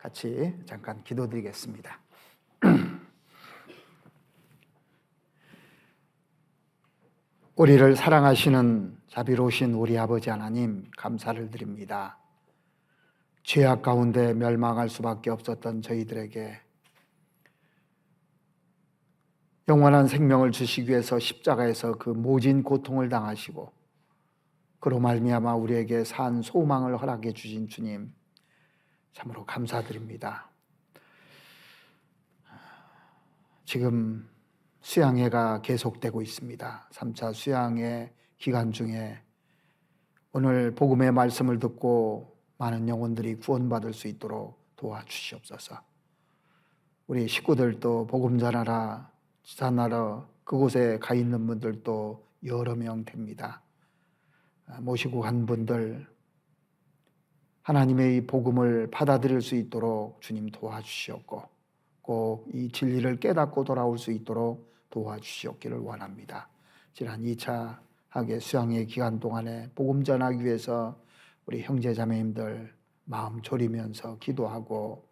같이 잠깐 기도드리겠습니다. 우리를 사랑하시는 자비로우신 우리 아버지 하나님, 감사를 드립니다. 죄악 가운데 멸망할 수밖에 없었던 저희들에게 영원한 생명을 주시기 위해서 십자가에서 그 모진 고통을 당하시고 그로 말미암아 우리에게 산 소망을 허락해 주신 주님, 참으로 감사드립니다. 지금 수양회가 계속되고 있습니다. 3차 수양회 기간 중에 오늘 복음의 말씀을 듣고 많은 영혼들이 구원받을 수 있도록 도와주시옵소서. 우리 식구들도 복음 전하러 그곳에 가 있는 분들도 여러 명 됩니다. 모시고 간 분들 하나님의 복음을 받아들일 수 있도록 주님 도와주시옵고 꼭 이 진리를 깨닫고 돌아올 수 있도록 도와주시옵기를 원합니다. 지난 2차 학예 수양회 기간 동안에 복음 전하기 위해서 우리 형제 자매님들 마음 졸이면서 기도하고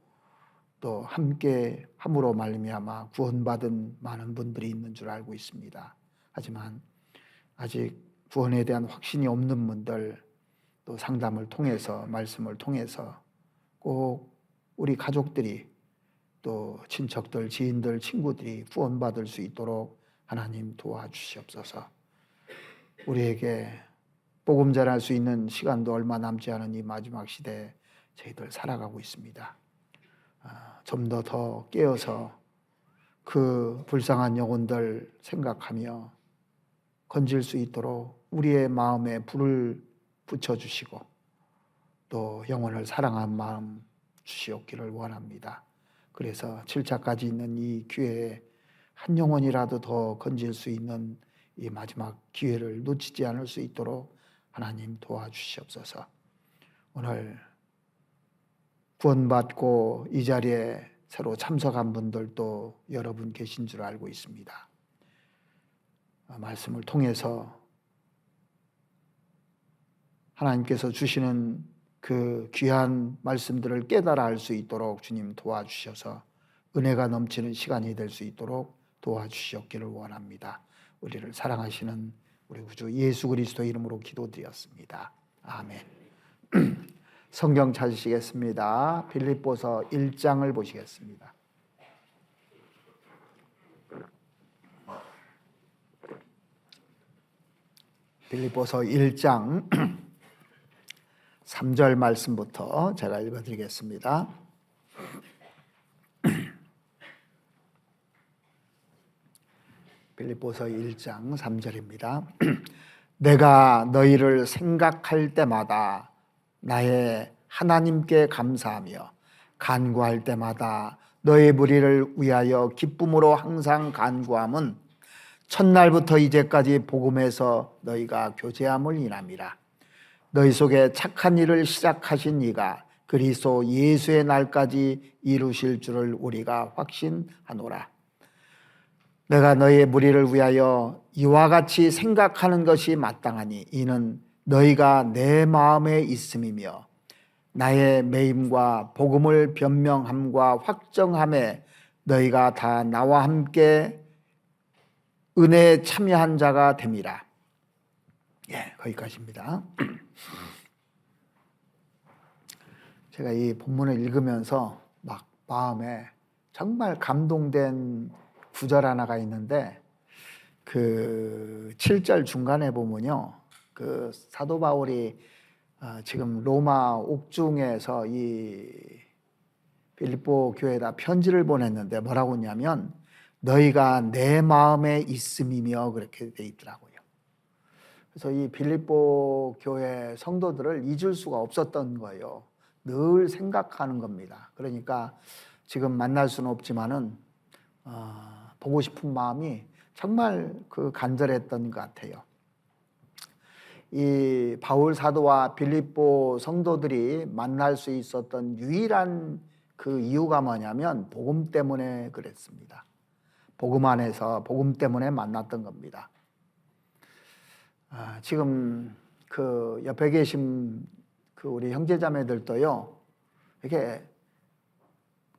또 함께 함으로 말미암아 구원받은 많은 분들이 있는 줄 알고 있습니다. 하지만 아직 구원에 대한 확신이 없는 분들 또 상담을 통해서 말씀을 통해서 꼭 우리 가족들이 또 친척들, 지인들, 친구들이 구원받을 수 있도록 하나님 도와주시옵소서. 우리에게 복음 전할 수 있는 시간도 얼마 남지 않은 이 마지막 시대에 저희들 살아가고 있습니다. 좀 더 깨어서 그 불쌍한 영혼들 생각하며 건질 수 있도록 우리의 마음에 불을 붙여주시고 또 영혼을 사랑한 마음 주시옵기를 원합니다. 그래서 7차까지 있는 이 기회에 한 영혼이라도 더 건질 수 있는 이 마지막 기회를 놓치지 않을 수 있도록 하나님 도와주시옵소서. 오늘 구원받고 이 자리에 새로 참석한 분들도 여러분 계신 줄 알고 있습니다. 말씀을 통해서 하나님께서 주시는 그 귀한 말씀들을 깨달아 알 수 있도록 주님 도와주셔서 은혜가 넘치는 시간이 될 수 있도록 도와주시옵기를 원합니다. 우리를 사랑하시는 우리 구주 예수 그리스도 이름으로 기도드렸습니다. 아멘. 성경 찾으시겠습니다. 빌립보서 1장을 보시겠습니다. 빌립보서 1장 3절 말씀부터 제가 읽어드리겠습니다. 빌립보서 1장 3절입니다. 내가 너희를 생각할 때마다 나의 하나님께 감사하며 간구할 때마다 너의 무리를 위하여 기쁨으로 항상 간구함은 첫날부터 이제까지 복음에서 너희가 교제함을 인함이라. 너희 속에 착한 일을 시작하신 이가 그리스도 예수의 날까지 이루실 줄을 우리가 확신하노라. 내가 너희의 무리를 위하여 이와 같이 생각하는 것이 마땅하니 이는 너희가 내 마음에 있음이며 나의 매임과 복음을 변명함과 확정함에 너희가 다 나와 함께 은혜에 참여한 자가 됨이라. 거기까지입니다. 제가 이 본문을 읽으면서 막 마음에 정말 감동된 구절 하나가 있는데 그 7절 중간에 보면요, 그 사도 바울이 지금 로마 옥중에서 이 빌립보 교회에다 편지를 보냈는데 뭐라고 했냐면 너희가 내 마음에 있음이며 그렇게 돼 있더라고요. 그래서 이 빌립보 교회 성도들을 잊을 수가 없었던 거예요. 늘 생각하는 겁니다. 그러니까 지금 만날 수는 없지만은 보고 싶은 마음이 정말 그 간절했던 것 같아요. 이 바울 사도와 빌립보 성도들이 만날 수 있었던 유일한 그 이유가 뭐냐면 복음 때문에 그랬습니다. 복음 안에서 복음 때문에 만났던 겁니다. 지금 그 옆에 계신 그 우리 형제자매들도요, 이렇게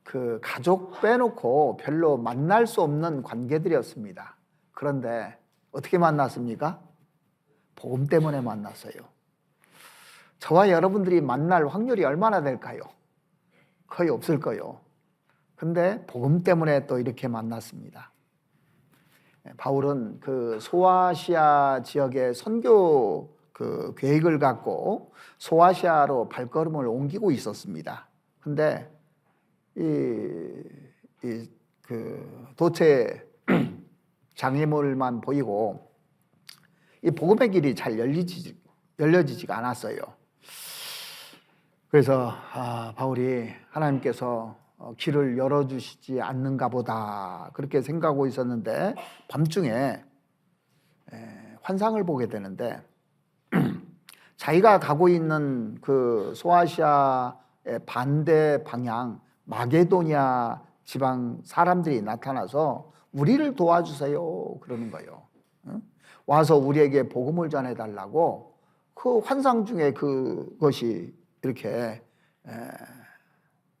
그 가족 빼놓고 별로 만날 수 없는 관계들이었습니다. 그런데 어떻게 만났습니까? 복음 때문에 만났어요. 저와 여러분들이 만날 확률이 얼마나 될까요? 거의 없을 거예요. 근데 복음 때문에 또 이렇게 만났습니다. 바울은 그 소아시아 지역의 선교 그 계획을 갖고 소아시아로 발걸음을 옮기고 있었습니다. 근데 그 도체 장애물만 보이고 이 복음의 길이 잘 열려지지가 않았어요. 그래서 바울이 하나님께서 길을 열어주시지 않는가 보다 그렇게 생각하고 있었는데 밤중에 환상을 보게 되는데 자기가 가고 있는 그 소아시아의 반대 방향 마게도니아 지방 사람들이 나타나서 우리를 도와주세요 그러는 거예요. 와서 우리에게 복음을 전해달라고 그 환상 중에 그것이 이렇게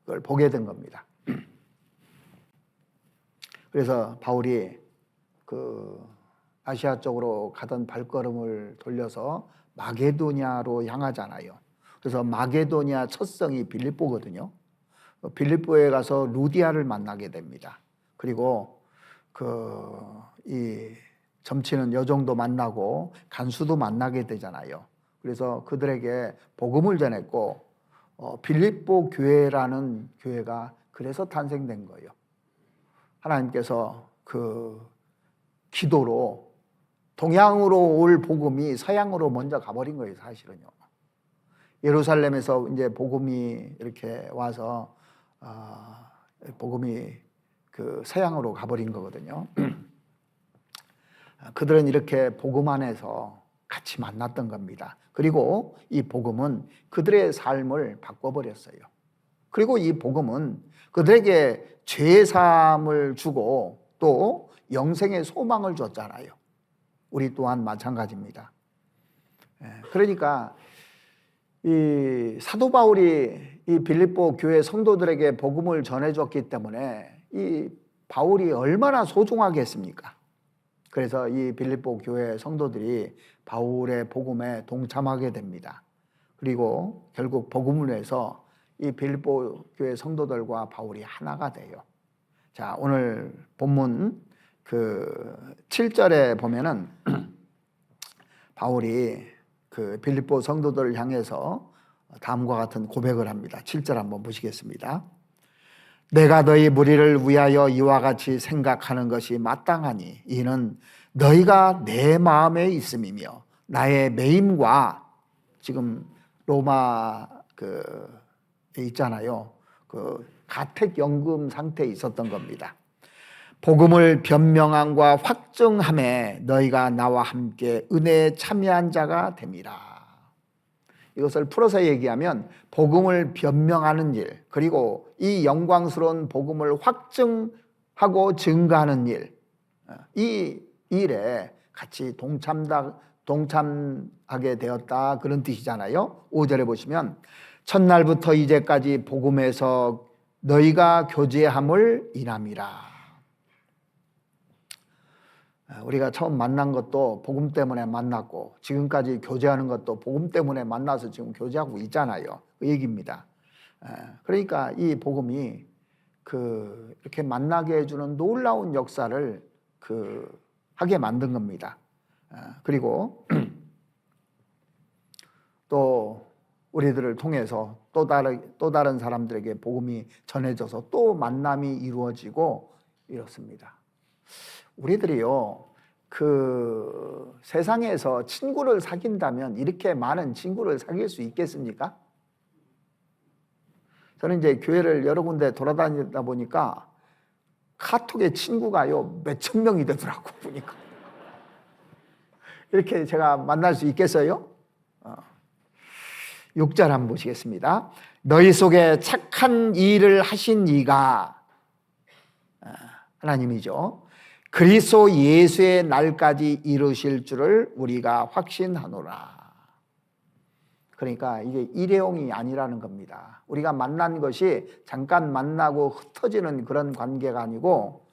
그걸 보게 된 겁니다. 그래서 바울이 그 아시아 쪽으로 가던 발걸음을 돌려서 마게도니아로 향하잖아요. 그래서 마게도니아 첫 성이 빌립보거든요. 빌립보에 가서 루디아를 만나게 됩니다. 그리고 이 점치는 여종도 만나고 간수도 만나게 되잖아요. 그래서 그들에게 복음을 전했고 빌립보 교회라는 교회가 그래서 탄생된 거예요. 하나님께서 그 기도로 동양으로 올 복음이 서양으로 먼저 가버린 거예요, 사실은요. 예루살렘에서 이제 복음이 이렇게 와서 복음이 그 서양으로 가버린 거거든요. 그들은 이렇게 복음 안에서 같이 만났던 겁니다. 그리고 이 복음은 그들의 삶을 바꿔버렸어요. 그리고 이 복음은 그들에게 죄 사함을 주고 또 영생의 소망을 줬잖아요. 우리 또한 마찬가지입니다. 그러니까 이 사도 바울이 이 빌립보 교회 성도들에게 복음을 전해줬기 때문에 이 바울이 얼마나 소중하겠습니까? 그래서 이 빌립보 교회 성도들이 바울의 복음에 동참하게 됩니다. 그리고 결국 복음을 위해서 이 빌립보 교회 성도들과 바울이 하나가 돼요. 자, 오늘 본문 그 7절에 보면은 바울이 그 빌립보 성도들을 향해서 다음과 같은 고백을 합니다. 7절 한번 보시겠습니다. 내가 너희 무리를 위하여 이와 같이 생각하는 것이 마땅하니 이는 너희가 내 마음에 있음이며 나의 매임과 지금 로마 있잖아요. 그 가택연금 상태에 있었던 겁니다. 복음을 변명함과 확증함에 너희가 나와 함께 은혜에 참여한 자가 됨이라. 이것을 풀어서 얘기하면 복음을 변명하는 일, 그리고 이 영광스러운 복음을 확증하고 증거하는 일, 이 일에 같이 동참하게 되었다 그런 뜻이잖아요. 5절에 보시면 첫날부터 이제까지 복음에서 너희가 교제함을 인함이라. 우리가 처음 만난 것도 복음 때문에 만났고 지금까지 교제하는 것도 복음 때문에 만나서 지금 교제하고 있잖아요. 그 얘기입니다. 그러니까 이 복음이 이렇게 만나게 해주는 놀라운 역사를 하게 만든 겁니다. 그리고 또 우리들을 통해서 또 다른 사람들에게 복음이 전해져서 또 만남이 이루어지고 이렇습니다. 우리들이요, 세상에서 친구를 사귄다면 이렇게 많은 친구를 사귈 수 있겠습니까? 저는 이제 교회를 여러 군데 돌아다니다 보니까 카톡에 친구가요, 몇천 명이 되더라고, 보니까. 이렇게 제가 만날 수 있겠어요? 6절 한번 보시겠습니다. 너희 속에 착한 일을 하신 이가 하나님이죠. 그리스도 예수의 날까지 이루실 줄을 우리가 확신하노라. 그러니까 이게 일회용이 아니라는 겁니다. 우리가 만난 것이 잠깐 만나고 흩어지는 그런 관계가 아니고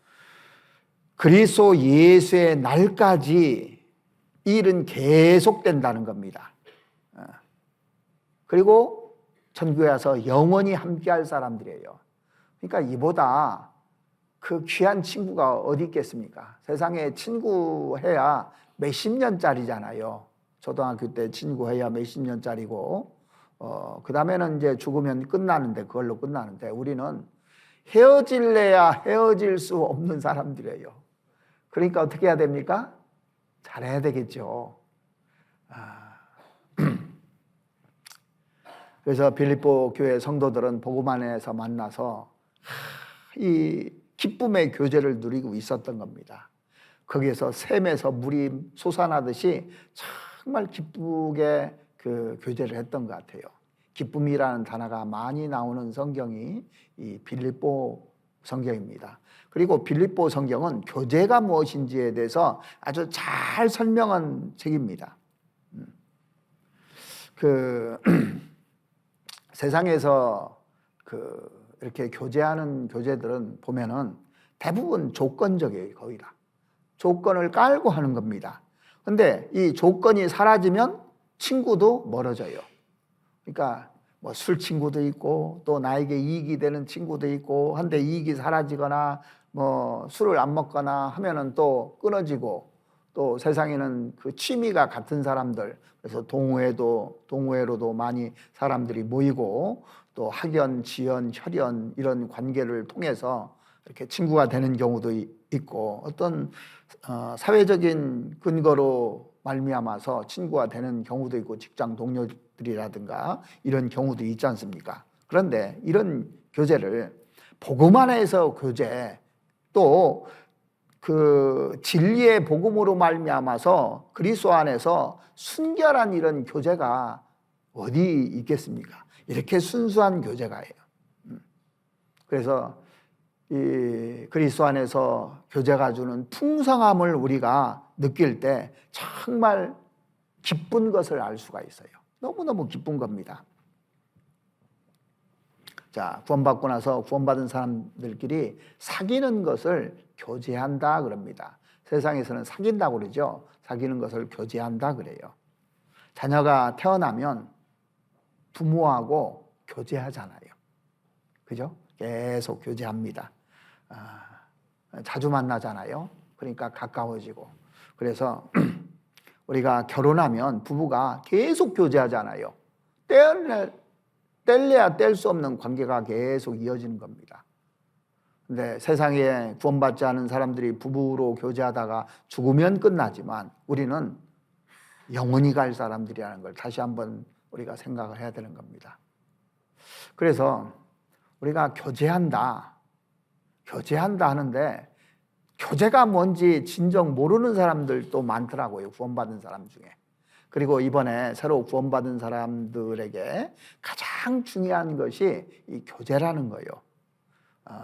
그리스도 예수의 날까지 이 일은 계속된다는 겁니다. 그리고 천국에 와서 영원히 함께할 사람들이에요. 그러니까 이보다 그 귀한 친구가 어디 있겠습니까? 세상에 친구 해야 몇십 년짜리잖아요. 초등학교 때 친구 해야 몇십 년짜리고, 그 다음에는 이제 죽으면 끝나는데, 그걸로 끝나는데, 우리는 헤어질래야 헤어질 수 없는 사람들이에요. 그러니까 어떻게 해야 됩니까? 잘해야 되겠죠. 그래서 빌립보 교회 성도들은 복음 안에서 만나서 이 기쁨의 교제를 누리고 있었던 겁니다. 거기에서 샘에서 물이 솟아나듯이 정말 기쁘게 그 교제를 했던 것 같아요. 기쁨이라는 단어가 많이 나오는 성경이 이 빌립보 성경입니다. 그리고 빌립보 성경은 교제가 무엇인지에 대해서 아주 잘 설명한 책입니다. 세상에서 이렇게 교제하는 교제들은 보면은 대부분 조건적이에요, 거의 다. 조건을 깔고 하는 겁니다. 근데 이 조건이 사라지면 친구도 멀어져요. 그러니까 뭐 술 친구도 있고 또 나에게 이익이 되는 친구도 있고 한데 이익이 사라지거나 뭐 술을 안 먹거나 하면은 또 끊어지고 또 세상에는 그 취미가 같은 사람들 그래서 동호회로도 많이 사람들이 모이고 또 학연, 지연, 혈연 이런 관계를 통해서 이렇게 친구가 되는 경우도 있고 어떤 사회적인 근거로 말미암아서 친구가 되는 경우도 있고 직장 동료들이라든가 이런 경우도 있지 않습니까? 그런데 이런 교제를 복음 안에서 교제 또 그 진리의 복음으로 말미암아서 그리스도 안에서 순결한 이런 교제가 어디 있겠습니까? 이렇게 순수한 교제가예요. 그래서 이 그리스도 안에서 교제가 주는 풍성함을 우리가 느낄 때 정말 기쁜 것을 알 수가 있어요. 너무너무 기쁜 겁니다. 자, 구원받고 나서 구원받은 사람들끼리 사귀는 것을 교제한다 그럽니다. 세상에서는 사귄다고 그러죠. 사귀는 것을 교제한다 그래요. 자녀가 태어나면 부모하고 교제하잖아요. 그죠? 계속 교제합니다. 자주 만나잖아요. 그러니까 가까워지고. 그래서 우리가 결혼하면 부부가 계속 교제하잖아요. 뗄래야 뗄 수 없는 관계가 계속 이어지는 겁니다. 근데 세상에 구원받지 않은 사람들이 부부로 교제하다가 죽으면 끝나지만 우리는 영원히 갈 사람들이라는 걸 다시 한번 우리가 생각을 해야 되는 겁니다. 그래서 우리가 교제한다 하는데 교제가 뭔지 진정 모르는 사람들도 많더라고요. 구원받은 사람 중에. 그리고 이번에 새로 구원받은 사람들에게 가장 중요한 것이 이 교제라는 거예요.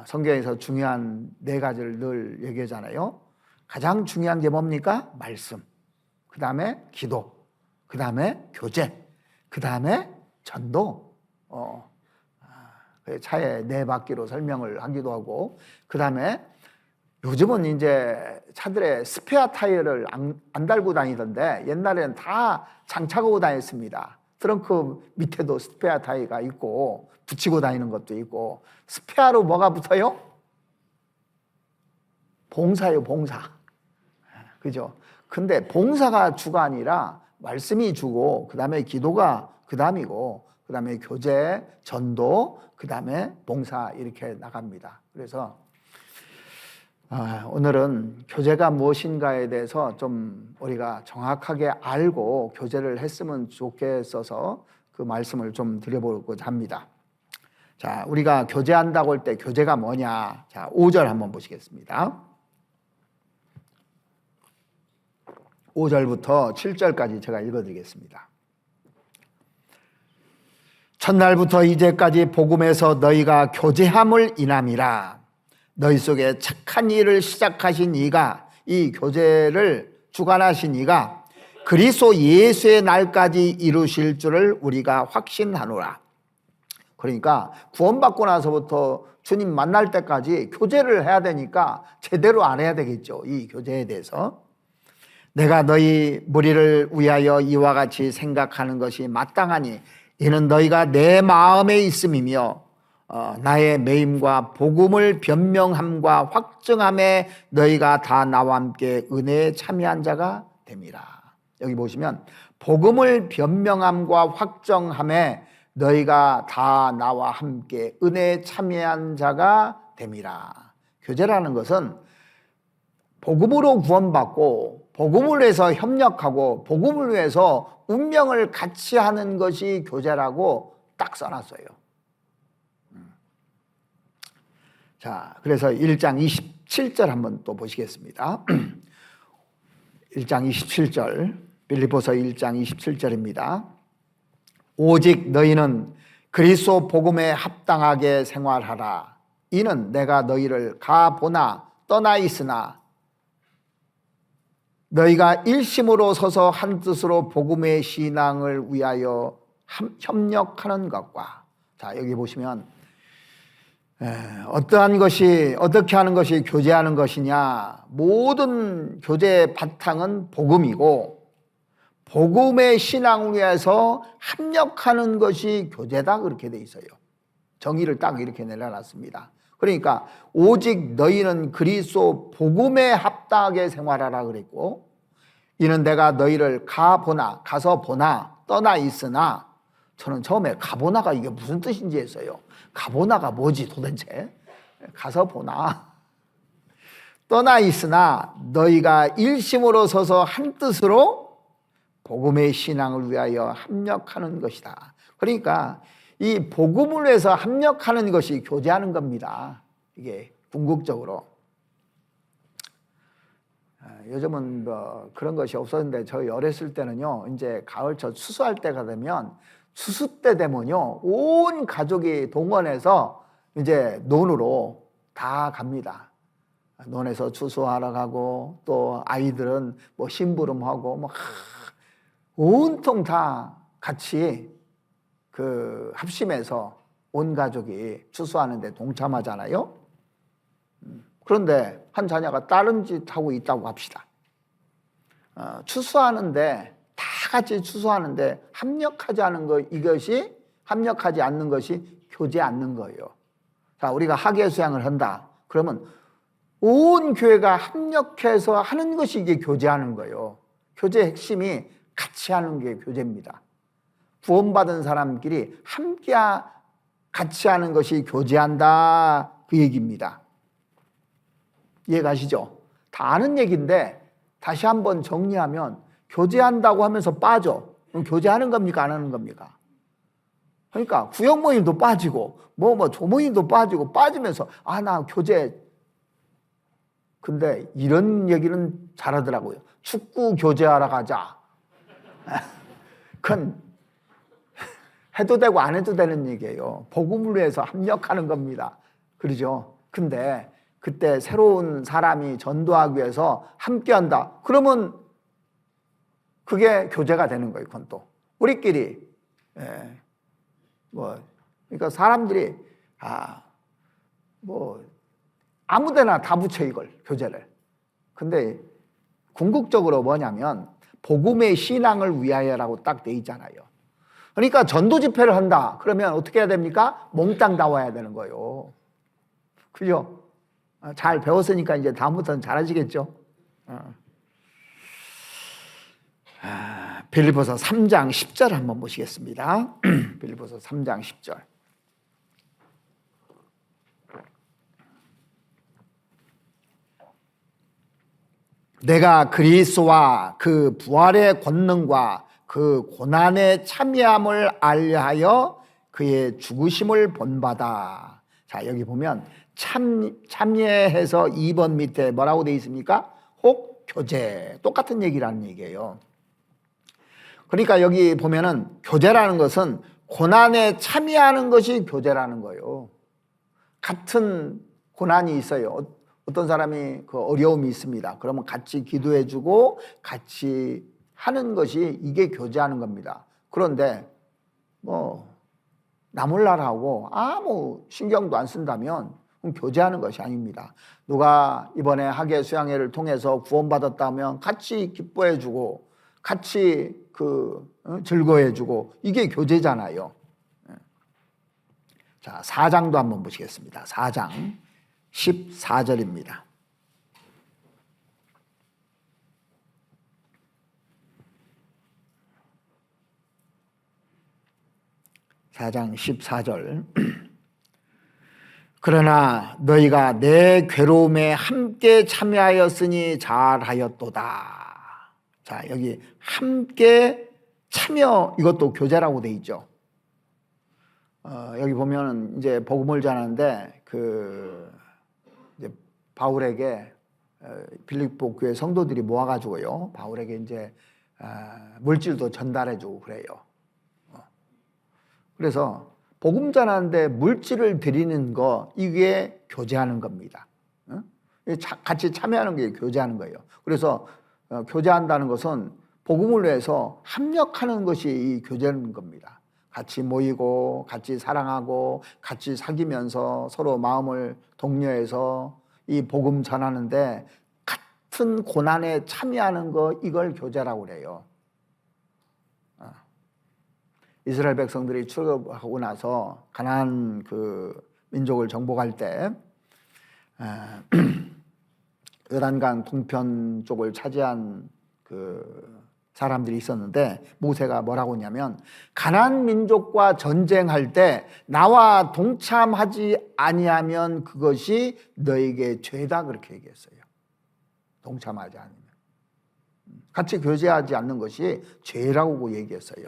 성경에서 중요한 4가지를 늘 얘기하잖아요. 가장 중요한 게 뭡니까? 말씀, 그 다음에 기도, 그 다음에 교제, 그 다음에 전도. 차에 4바퀴로 설명을 하기도 하고, 그 다음에 요즘은 이제 차들에 스페어 타이어를 안 달고 다니던데 옛날에는 다 장착하고 다녔습니다. 트렁크 밑에도 스페어 타이어가 있고 붙이고 다니는 것도 있고. 스페어로 뭐가 붙어요? 봉사요, 봉사. 그죠? 근데 봉사가 주가 아니라 말씀이 주고 그 다음에 기도가 그 다음이고 그 다음에 교제, 전도, 그 다음에 봉사 이렇게 나갑니다. 그래서 오늘은 교제가 무엇인가에 대해서 좀 우리가 정확하게 알고 교제를 했으면 좋겠어서 그 말씀을 좀 드려보고자 합니다. 자, 우리가 교제한다고 할 때 교제가 뭐냐? 자, 5절 한번 보시겠습니다. 5절부터 7절까지 제가 읽어드리겠습니다. 첫날부터 이제까지 복음에서 너희가 교제함을 인함이라. 너희 속에 착한 일을 시작하신 이가, 이 교제를 주관하신 이가 그리스도 예수의 날까지 이루실 줄을 우리가 확신하노라. 그러니까 구원받고 나서부터 주님 만날 때까지 교제를 해야 되니까 제대로 알아야 되겠죠. 이 교제에 대해서. 내가 너희 무리를 위하여 이와 같이 생각하는 것이 마땅하니 이는 너희가 내 마음에 있음이며 나의 매임과 복음을 변명함과 확증함에 너희가 다 나와 함께 은혜에 참여한 자가 됨이라. 여기 보시면 복음을 변명함과 확정함에 너희가 다 나와 함께 은혜에 참여한 자가 됨이라. 교제라는 것은 복음으로 구원받고 복음을 위해서 협력하고 복음을 위해서 운명을 같이 하는 것이 교제라고 딱 써놨어요. 자, 그래서 1장 27절 한번 또 보시겠습니다. 1장 27절, 빌립보서 1장 27절입니다. 오직 너희는 그리스도 복음에 합당하게 생활하라. 이는 내가 너희를 가보나 떠나 있으나 너희가 일심으로 서서 한 뜻으로 복음의 신앙을 위하여 협력하는 것과, 자, 여기 보시면 어떻게 하는 것이 교제하는 것이냐. 모든 교제의 바탕은 복음이고 복음의 신앙을 위해서 합력하는 것이 교제다, 그렇게 돼 있어요. 정의를 딱 이렇게 내려놨습니다. 그러니까 오직 너희는 그리스도 복음에 합당하게 생활하라 그랬고, 이는 내가 너희를 가서 보나 떠나 있으나, 저는 처음에 가보나가 이게 무슨 뜻인지 했어요. 가보나가 뭐지 도대체? 가서 보나 떠나 있으나 너희가 일심으로 서서 한 뜻으로 복음의 신앙을 위하여 합력하는 것이다. 그러니까 이 복음을 위해서 합력하는 것이 교제하는 겁니다. 이게 궁극적으로. 요즘은 뭐 그런 것이 없었는데 저희 어렸을 때는요, 이제 가을철 추수할 때가 되면, 추수 때 되면요 온 가족이 동원해서 이제 논으로 다 갑니다. 논에서 추수하러 가고, 또 아이들은 뭐 심부름하고, 뭐 온통 다 같이 그 합심해서 온 가족이 추수하는데 동참하잖아요. 그런데 한 자녀가 다른 짓 하고 있다고 합시다. 추수하는데 다 같이 추수하는데 합력하지 않는 것이 교제 않는 거예요. 자, 우리가 학예 수양을 한다. 그러면 온 교회가 합력해서 하는 것이 이게 교제하는 거예요. 교제의 핵심이 같이 하는 게 교제입니다. 구원받은 사람끼리 함께 같이 하는 것이 교제한다, 그 얘기입니다. 이해가시죠? 다 아는 얘기인데 다시 한번 정리하면, 교제한다고 하면서 빠져. 그럼 교제하는 겁니까? 안 하는 겁니까? 그러니까 구역 모임도 빠지고 조모임도 빠지고 빠지면서 나 교제. 근데 이런 얘기는 잘하더라고요. 축구 교제하러 가자. 그건 해도 되고 안 해도 되는 얘기예요. 복음을 위해서 합력하는 겁니다. 그러죠? 근데 그때 새로운 사람이 전도하기 위해서 함께한다. 그러면 그게 교제가 되는 거예요. 그건 또 우리끼리 그러니까 사람들이 아무데나 다 붙여 이걸, 교제를. 근데 궁극적으로 뭐냐면 복음의 신앙을 위하여라고 딱 돼 있잖아요. 그러니까 전도 집회를 한다. 그러면 어떻게 해야 됩니까? 몽땅 나와야 되는 거예요. 그죠? 잘 배웠으니까 이제 다음부터는 잘하시겠죠? 빌립보서 3장 10절 한번 보시겠습니다. 빌립보서 3장 10절. 내가 그리스도와 그 부활의 권능과 그 고난의 참여함을 알려하여 그의 죽으심을 본받아. 자, 여기 보면 참여해서 2번 밑에 뭐라고 되어 있습니까? 혹 교제. 똑같은 얘기라는 얘기예요. 그러니까 여기 보면은 교제라는 것은 고난에 참여하는 것이 교제라는 거예요. 같은 고난이 있어요. 어떤 사람이 그 어려움이 있습니다. 그러면 같이 기도해주고 같이 하는 것이 이게 교제하는 겁니다. 그런데 뭐 나몰라라고 아무 신경도 안 쓴다면 그럼 교제하는 것이 아닙니다. 누가 이번에 학예 수양회를 통해서 구원받았다면 같이 기뻐해주고 같이 즐거워해주고 이게 교제잖아요. 자, 4장도 한번 보시겠습니다. 4장 14절입니다. 4장 14절. 그러나 너희가 내 괴로움에 함께 참여하였으니 잘하였도다. 자, 여기 함께 참여, 이것도 교제라고 돼 있죠. 여기 보면은 이제 복음을 전하는데 이제 바울에게 빌립보 교회 성도들이 모아가지고요, 바울에게 이제 물질도 전달해주고 그래요. 그래서 복음 전하는데 물질을 드리는 거, 이게 교제하는 겁니다. 같이 참여하는 게 교제하는 거예요. 그래서 교제한다는 것은 복음을 위해서 합력하는 것이 이 교제는 겁니다. 같이 모이고 같이 사랑하고 같이 사귀면서 서로 마음을 독려해서 이 복음 전하는데 같은 고난에 참여하는 거, 이걸 교제라고 그래요. 이스라엘 백성들이 출애굽하고 나서 가나안 민족을 정복할 때 요단강 동편 쪽을 차지한 사람들이 있었는데, 모세가 뭐라고 했냐면 가나안 민족과 전쟁할 때 나와 동참하지 아니하면 그것이 너에게 죄다, 그렇게 얘기했어요. 동참하지 않으면, 같이 교제하지 않는 것이 죄라고 얘기했어요.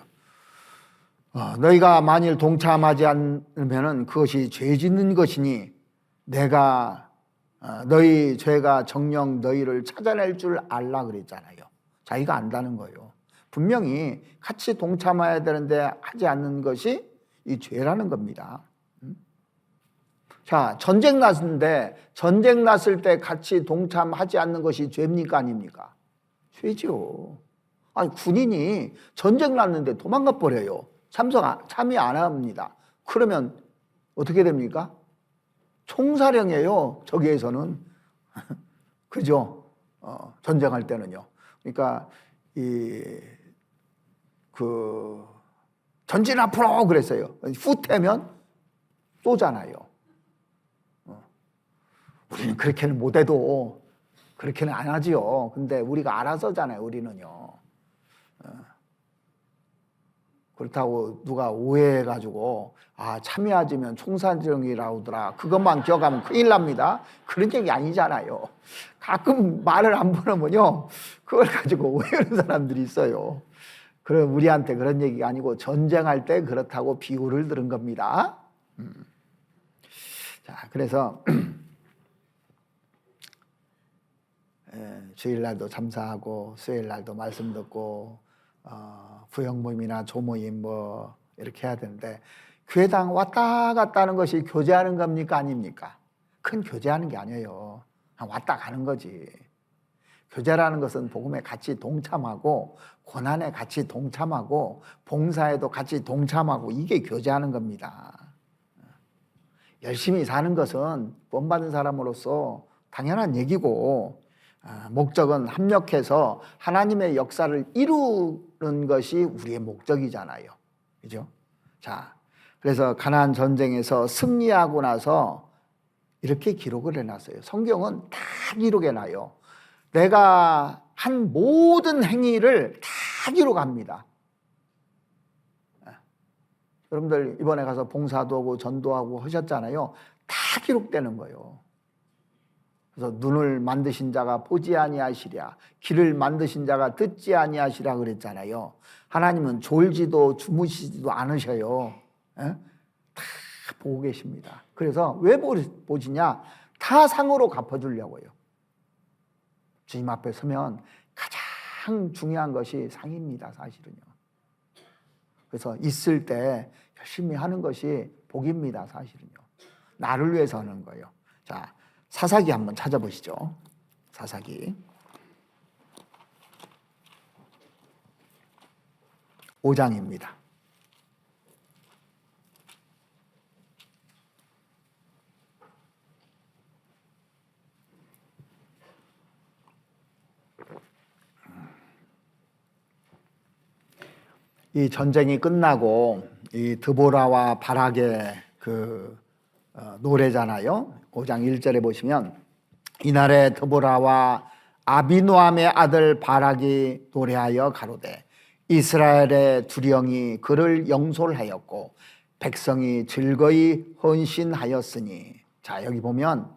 너희가 만일 동참하지 않으면 그것이 죄 짓는 것이니 내가 너희 죄가 정녕 너희를 찾아낼 줄 알라 그랬잖아요. 자기가 안다는 거예요. 분명히 같이 동참해야 되는데 하지 않는 것이 이 죄라는 겁니다. 자, 전쟁 났는데 전쟁 났을 때 같이 동참하지 않는 것이 죄입니까 아닙니까? 죄죠. 아니, 군인이 전쟁 났는데 도망가 버려요. 참여 안 합니다. 그러면 어떻게 됩니까? 총사령이에요, 저기에서는. 그죠? 전쟁할 때는요. 그러니까 전진 앞으로 그랬어요. 후퇴면 쏘잖아요. 우리는 그렇게는 못해도 그렇게는 안 하지요. 근데 우리가 알아서잖아요, 우리는요. 그렇다고 누가 오해해가지고 참여하지면 총사령이라더라, 그것만 기억하면 큰일 납니다. 그런 얘기 아니잖아요. 가끔 말을 안 보내면요, 그걸 가지고 오해하는 사람들이 있어요. 그럼 우리한테 그런 얘기가 아니고 전쟁할 때 그렇다고 비유를 들은 겁니다. 자, 그래서 주일날도 참사하고 수요일날도 말씀 듣고 부형 모임이나 조모임 뭐 이렇게 해야 되는데, 교회당 왔다 갔다 하는 것이 교제하는 겁니까 아닙니까? 큰 교제하는 게 아니에요. 왔다 가는 거지. 교제라는 것은 복음에 같이 동참하고 고난에 같이 동참하고 봉사에도 같이 동참하고, 이게 교제하는 겁니다. 열심히 사는 것은 본받은 사람으로서 당연한 얘기고, 목적은 합력해서 하나님의 역사를 이루는 것이 우리의 목적이잖아요. 그죠? 자, 그래서 가나안 전쟁에서 승리하고 나서 이렇게 기록을 해놨어요. 성경은 다 기록해놔요. 내가 한 모든 행위를 다 기록합니다. 여러분들 이번에 가서 봉사도 하고 전도하고 하셨잖아요. 다 기록되는 거예요. 그래서 눈을 만드신 자가 보지 아니하시랴, 귀를 만드신 자가 듣지 아니하시랴 그랬잖아요. 하나님은 졸지도 주무시지도 않으셔요. 다 보고 계십니다. 그래서 왜 보시냐? 다 상으로 갚아주려고요. 주님 앞에 서면 가장 중요한 것이 상입니다, 사실은요. 그래서 있을 때 열심히 하는 것이 복입니다, 사실은요. 나를 위해서 하는 거예요. 자, 사사기 한번 찾아보시죠. 사사기 5장입니다. 이 전쟁이 끝나고 이 드보라와 바락의 노래잖아요. 5장 1절에 보시면 이날에 드보라와 아비노함의 아들 바락이 노래하여 가로되 이스라엘의 두령이 그를 영솔하였고 백성이 즐거이 헌신하였으니. 자, 여기 보면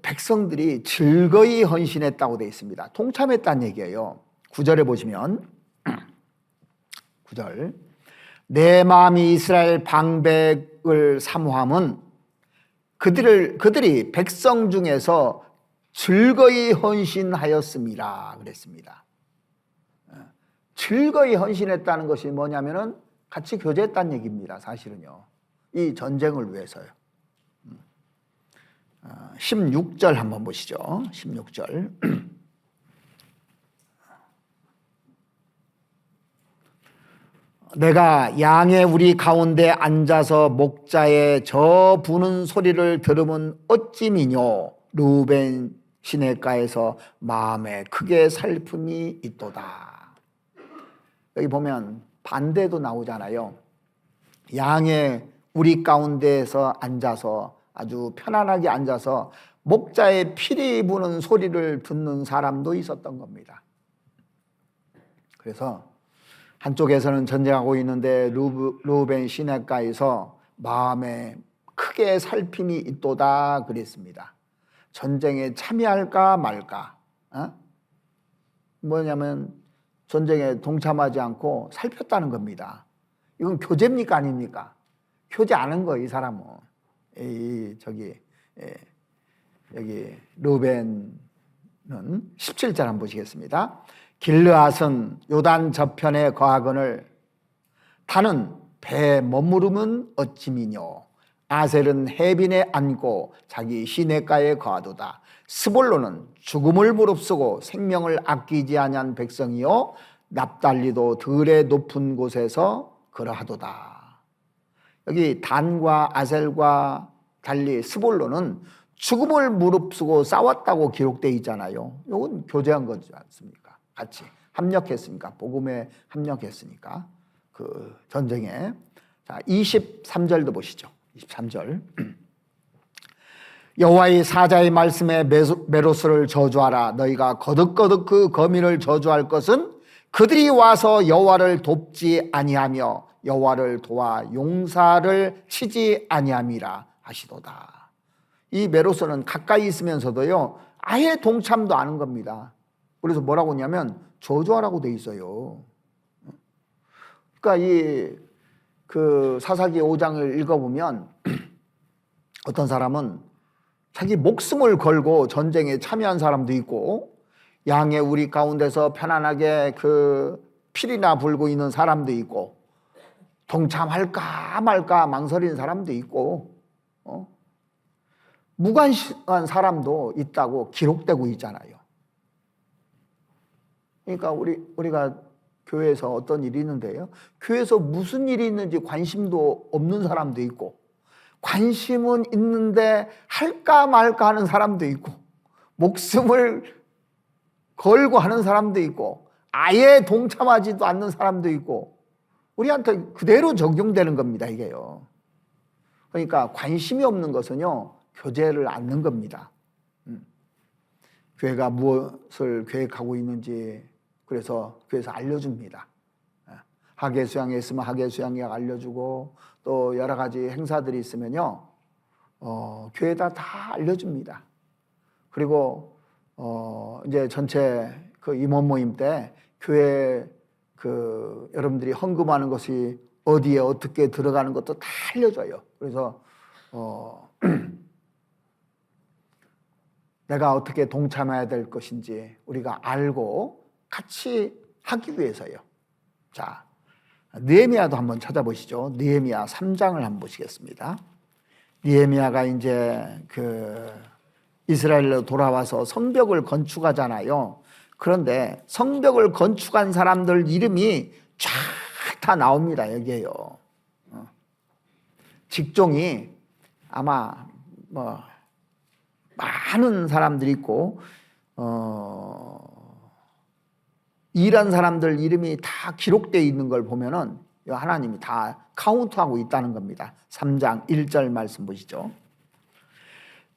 백성들이 즐거이 헌신했다고 되어 있습니다. 동참했다는 얘기예요. 9절에 보시면 9절 내 마음이 이스라엘 방백을 사모함은 그들이 백성 중에서 즐거이 헌신하였습니다 그랬습니다. 즐거이 헌신했다는 것이 뭐냐면은 같이 교제했다는 얘기입니다. 사실은요, 이 전쟁을 위해서요. 16절 한번 보시죠. 16절 내가 양의 우리 가운데 앉아서 목자의 저 부는 소리를 들으면 어찌 미뇨 르우벤 시냇가에서 마음에 크게 살픔이 있도다. 여기 보면 반대도 나오잖아요. 양의 우리 가운데에서 앉아서 아주 편안하게 앉아서 목자의 피리 부는 소리를 듣는 사람도 있었던 겁니다. 그래서 한쪽에서는 전쟁하고 있는데 르우벤 시냇가에서 마음에 크게 살핌이 있도다 그랬습니다. 전쟁에 참여할까 말까. 뭐냐면 전쟁에 동참하지 않고 살폈다는 겁니다. 이건 교제입니까 아닙니까? 교제 안 한 거 이 사람은. 여기 르우벤은 17절 한번 보시겠습니다. 길르앗은 요단 저편에 거하거늘 다는 배에 머무르면 어찌미뇨 아셀은 해빈에 앉고 자기 시냇가에 거하도다. 스볼론은 죽음을 무릅쓰고 생명을 아끼지 아니한 백성이요 납달리도 들의 높은 곳에서 그러하도다. 여기 단과 아셀과 달리 스볼론은 죽음을 무릅쓰고 싸웠다고 기록되어 있잖아요. 이건 교제한 거지 않습니까? 같이 합력했으니까, 복음에 합력했으니까 그 전쟁에. 자, 23절도 보시죠. 23절 여호와의 사자의 말씀에 메로스를 저주하라. 너희가 거듭거듭 그 거민을 저주할 것은 그들이 와서 여호와를 돕지 아니하며 여호와를 도와 용사를 치지 아니함이라 하시도다. 이 메로스는 가까이 있으면서도요 아예 동참도 안 한 겁니다. 그래서 뭐라고 하냐면 저주하라고 돼 있어요. 그러니까 그 사사기 5장을 읽어보면 어떤 사람은 자기 목숨을 걸고 전쟁에 참여한 사람도 있고 양의 우리 가운데서 편안하게 그 필이나 불고 있는 사람도 있고 동참할까 말까 망설이는 사람도 있고 무관심한 사람도 있다고 기록되고 있잖아요. 그러니까 우리가 교회에서 어떤 일이 있는데요, 교회에서 무슨 일이 있는지 관심도 없는 사람도 있고 관심은 있는데 할까 말까 하는 사람도 있고 목숨을 걸고 하는 사람도 있고 아예 동참하지도 않는 사람도 있고 우리한테 그대로 적용되는 겁니다, 이게요. 그러니까 관심이 없는 것은요 교제를 않는 겁니다. 교회가 무엇을 계획하고 있는지 그래서 교회에서 알려줍니다. 학예 수양회 있으면 학예 수양회 알려주고 또 여러 가지 행사들이 있으면요 교회에다 다 알려줍니다. 그리고 이제 전체 그 임원 모임 때 교회 그 여러분들이 헌금하는 것이 어디에 어떻게 들어가는 것도 다 알려줘요. 그래서 내가 어떻게 동참해야 될 것인지 우리가 알고 같이 하기 위해서요. 자, 느헤미야도 한번 찾아보시죠. 느헤미야 3장을 한번 보시겠습니다. 느헤미야가 이제 그 이스라엘로 돌아와서 성벽을 건축하잖아요. 그런데 성벽을 건축한 사람들 이름이 쫙 다 나옵니다. 여기에요. 직종이 아마 뭐 많은 사람들이 있고 일한 사람들 이름이 다 기록되어 있는 걸 보면은 하나님이 다 카운트하고 있다는 겁니다. 3장 1절 말씀 보시죠.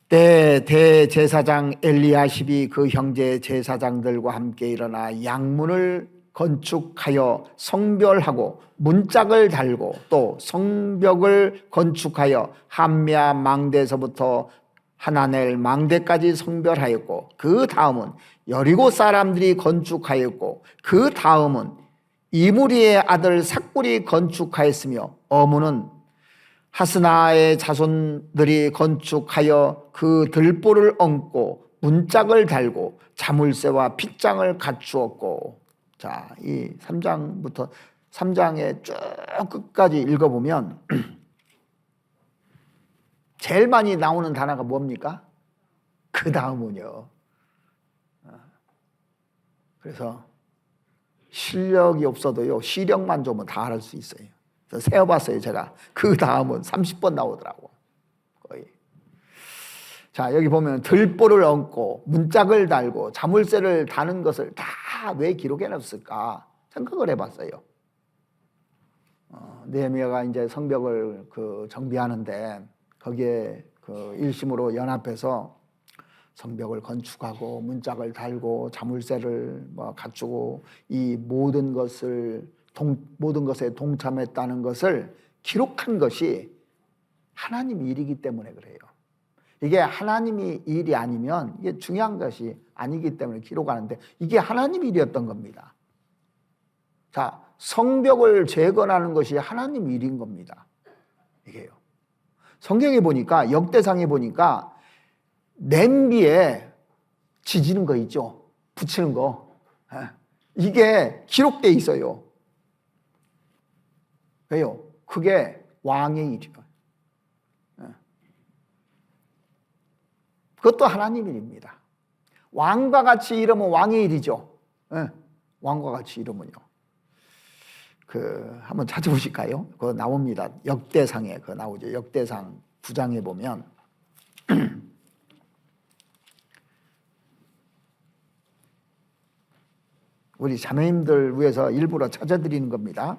때 대제사장 엘리야십이 그 형제 제사장들과 함께 일어나 양문을 건축하여 성별하고 문짝을 달고 또 성벽을 건축하여 함미아 망대에서부터 하나넬 망대까지 성별하였고 그 다음은 여리고 사람들이 건축하였고 그 다음은 이무리의 아들 삭불이 건축하였으며 어무는 하스나의 자손들이 건축하여 그 들보를 얹고 문짝을 달고 자물쇠와 핏장을 갖추었고. 자, 이 3장부터 3장의 쭉 끝까지 읽어보면 제일 많이 나오는 단어가 뭡니까? 그 다음은요. 그래서 실력이 없어도요, 시력만 좋으면 다 할 수 있어요. 세어봤어요, 제가. 그 다음은 30번 나오더라고, 거의. 자, 여기 보면 들보를 얹고 문짝을 달고 자물쇠를 다는 것을 다 왜 기록해 놨을까 생각을 해봤어요. 느헤미야가 이제 성벽을 정비하는데 거기에 일심으로 연합해서 성벽을 건축하고 문짝을 달고 자물쇠를 갖추고 이 모든 것에 동참했다는 것을 기록한 것이 하나님 일이기 때문에 그래요. 이게 하나님이 일이 아니면 이게 중요한 것이 아니기 때문에 기록하는데 이게 하나님 일이었던 겁니다. 자, 성벽을 재건하는 것이 하나님 일인 겁니다. 이게요. 성경에 보니까 역대상에 보니까 냄비에 지지는 거 있죠. 붙이는 거. 이게 기록되어 있어요. 왜요? 그게 왕의 일이에요. 그것도 하나님 일입니다. 왕과 같이 이러면 왕의 일이죠. 왕과 같이 이러면요. 한번 찾아보실까요? 그거 나옵니다. 역대상에 그거 나오죠. 역대상 9장에 보면 우리 자매님들 위해서 일부러 찾아드리는 겁니다.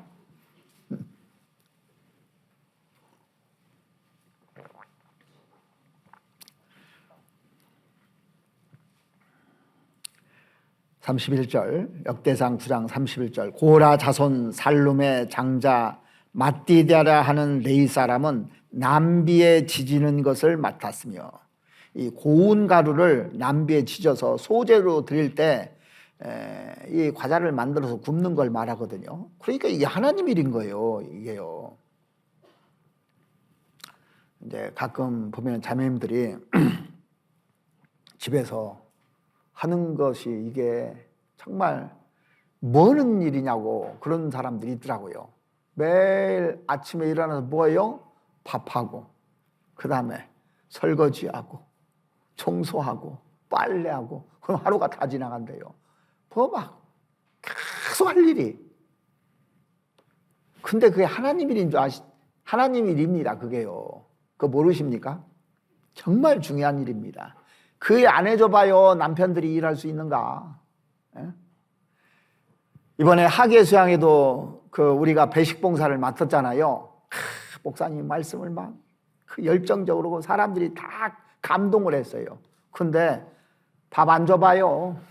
(31절) 역대상 9장 31절 고라 자손 살룸의 장자 마띠다라 하는 레위 사람은 남비에 지지는 것을 맡았으며 이 고운 가루를 남비에 지져서 소재로 드릴 때 이 과자를 만들어서 굽는 걸 말하거든요. 그러니까 이게 하나님 일인 거예요. 이게요. 이제 가끔 보면 자매님들이 집에서 하는 것이 이게 정말 뭐는 일이냐고 그런 사람들이 있더라고요. 매일 아침에 일어나서 뭐예요? 밥하고 그 다음에 설거지하고 청소하고 빨래하고 그럼 하루가 다 지나간대요. 막 계속 할 일이. 근데 그게 하나님 일인 줄 하나님 일입니다. 그게요. 그거 모르십니까? 정말 중요한 일입니다. 그 일 안 해줘봐요. 남편들이 일할 수 있는가? 이번에 학예 수양에도 우리가 배식 봉사를 맡았잖아요. 목사님 말씀을 막 열정적으로 사람들이 다 감동을 했어요. 근데 밥 안 줘봐요.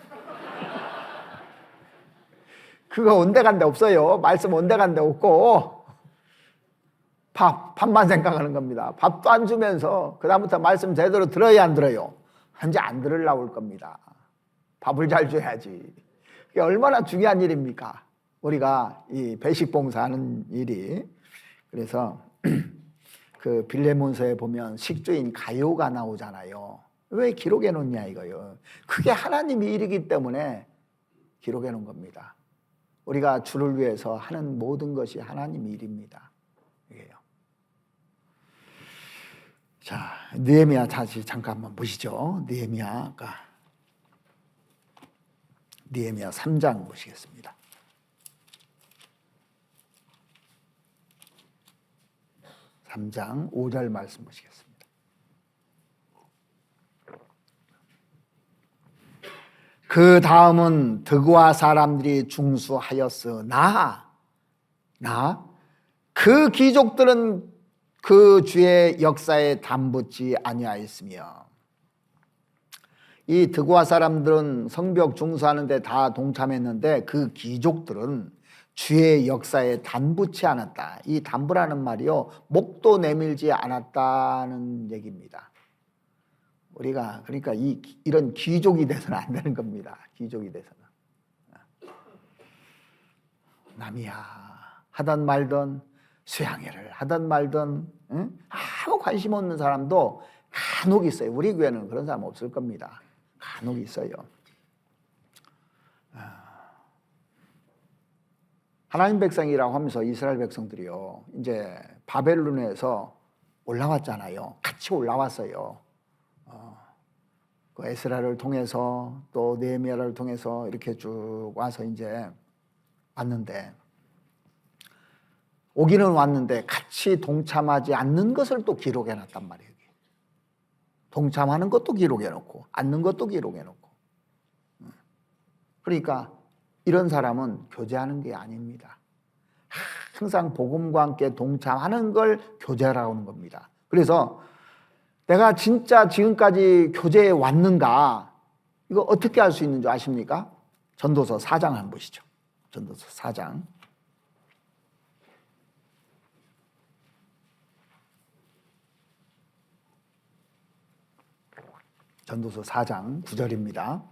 그거 온데간데 없어요. 말씀 온데간데 없고 밥만 생각하는 겁니다. 밥도 안 주면서 그 다음부터 말씀 제대로 들어야 안 들어요? 이제 안 들으려고 할 겁니다. 밥을 잘 줘야지. 그게 얼마나 중요한 일입니까? 우리가 이 배식 봉사하는 일이. 그래서 빌레몬서에 보면 식주인 가요가 나오잖아요. 왜 기록해 놓냐 이거요. 그게 하나님의 일이기 때문에 기록해 놓은 겁니다. 우리가 주를 위해서 하는 모든 것이 하나님의 일입니다. 이게요. 자, 느헤미야 다시 잠깐 한번 보시죠. 느헤미야가 느헤미야 3장 보시겠습니다. 3장 5절 말씀 보시겠습니다. 그 다음은 드그와 사람들이 중수하였으나 그 귀족들은 그 주의 역사에 담붙지 아니하였으며, 이 드그와 사람들은 성벽 중수하는 데 다 동참했는데 그 귀족들은 주의 역사에 담붙지 않았다. 이 담부라는 말이요, 목도 내밀지 않았다는 얘기입니다. 우리가 그러니까 이런 귀족이 돼서는 안 되는 겁니다. 귀족이 돼서는. 남이야 하던 말던, 수양회를 하던 말던, 응? 아무 관심 없는 사람도 간혹 있어요. 우리 교회는 그런 사람 없을 겁니다. 간혹 있어요. 하나님 백성이라고 하면서 이스라엘 백성들이요, 이제 바벨론에서 올라왔잖아요. 같이 올라왔어요. 그 에스라를 통해서 또 느헤미야를 통해서 이렇게 쭉 와서 이제 왔는데, 오기는 왔는데 같이 동참하지 않는 것을 또 기록해 놨단 말이에요. 동참하는 것도 기록해 놓고 않는 것도 기록해 놓고. 그러니까 이런 사람은 교제하는 게 아닙니다. 항상 복음과 함께 동참하는 걸 교제라고 하는 겁니다. 그래서 내가 진짜 지금까지 교제에 왔는가, 이거 어떻게 알 수 있는 줄 아십니까? 전도서 4장 한번 보시죠. 전도서 4장. 전도서 4장 9절입니다.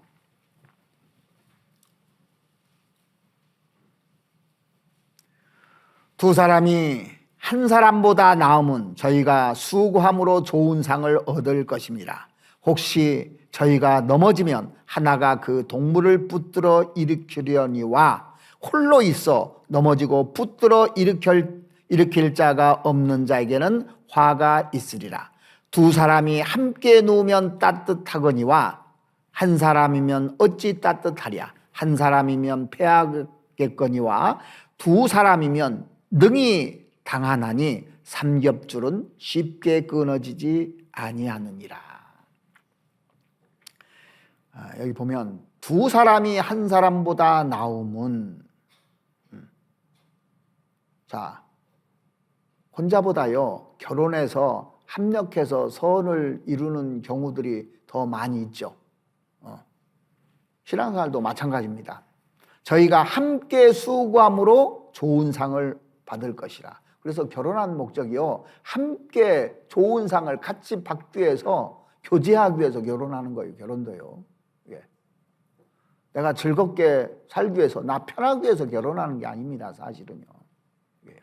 두 사람이 한 사람보다 나음은 저희가 수고함으로 좋은 상을 얻을 것입니다. 혹시 저희가 넘어지면 하나가 그 동물을 붙들어 일으키려니와 홀로 있어 넘어지고 붙들어 일으킬 자가 없는 자에게는 화가 있으리라. 두 사람이 함께 누우면 따뜻하거니와 한 사람이면 어찌 따뜻하랴. 한 사람이면 패하겠거니와 두 사람이면 능히 당하나니 삼겹줄은 쉽게 끊어지지 아니하느니라. 여기 보면 두 사람이 한 사람보다 나음은, 자, 혼자보다요 결혼해서 합력해서 선을 이루는 경우들이 더 많이 있죠. 신앙생활도 마찬가지입니다. 저희가 함께 수고함으로 좋은 상을 받을 것이라. 그래서 결혼한 목적이요, 함께 좋은 상을 같이 받기 위해서, 교제하기 위해서 결혼하는 거예요. 결혼도요. 예. 내가 즐겁게 살기 위해서, 나 편하기 위해서 결혼하는 게 아닙니다. 사실은요. 예.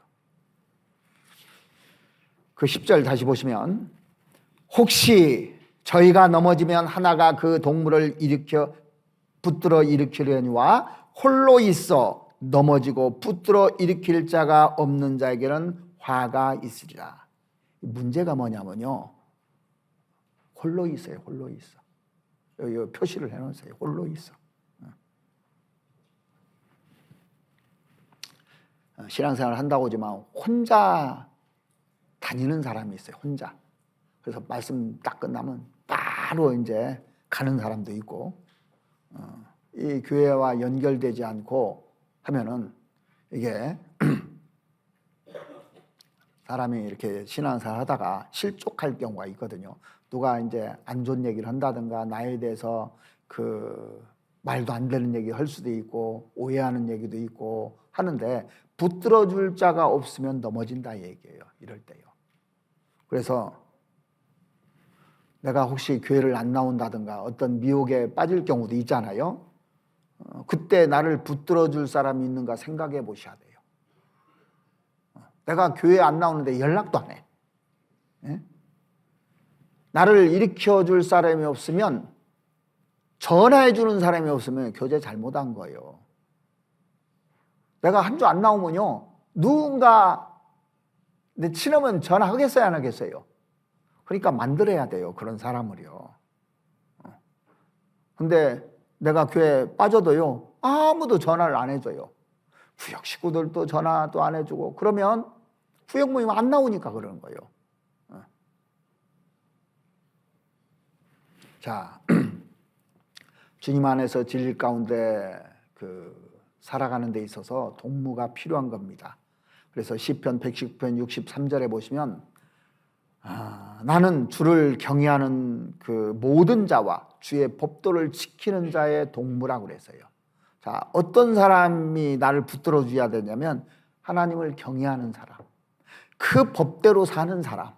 그 10절 다시 보시면, 혹시 저희가 넘어지면 하나가 그 동물을 붙들어 일으키려니와 홀로 있어 넘어지고 붙들어 일으킬 자가 없는 자에게는 화가 있으리라. 문제가 뭐냐면요, 홀로 있어요. 홀로 있어. 여기 표시를 해놓으세요. 홀로 있어. 신앙생활을 한다고 하지만 혼자 다니는 사람이 있어요. 혼자. 그래서 말씀 딱 끝나면 바로 이제 가는 사람도 있고, 이 교회와 연결되지 않고 하면은 이게 사람이 이렇게 신앙생활 하다가 실족할 경우가 있거든요. 누가 이제 안 좋은 얘기를 한다든가 나에 대해서 그 말도 안 되는 얘기 할 수도 있고 오해하는 얘기도 있고 하는데, 붙들어 줄 자가 없으면 넘어진다 얘기예요. 이럴 때요. 그래서 내가 혹시 교회를 안 나온다든가 어떤 미혹에 빠질 경우도 있잖아요. 그때 나를 붙들어 줄 사람이 있는가 생각해 보셔야 돼요. 내가 교회 안 나오는데 연락도 안 해. 예? 나를 일으켜 줄 사람이 없으면, 전화해 주는 사람이 없으면 교제 잘못한 거예요. 내가 한 주 안 나오면요, 누군가 내 친하면 전화하겠어요, 안 하겠어요? 그러니까 만들어야 돼요, 그런 사람을요. 근데 내가 교회에 빠져도요, 아무도 전화를 안 해줘요. 구역 식구들도 전화도 안 해주고, 그러면 구역 모임 안 나오니까 그러는 거예요. 자, 주님 안에서 진리 가운데 살아가는 데 있어서 동무가 필요한 겁니다. 그래서 시편 110편 63절에 보시면 나는 주를 경외하는 그 모든 자와 주의 법도를 지키는 자의 동무라고 그랬어요. 자, 어떤 사람이 나를 붙들어 줘야 되냐면 하나님을 경외하는 사람, 그 법대로 사는 사람,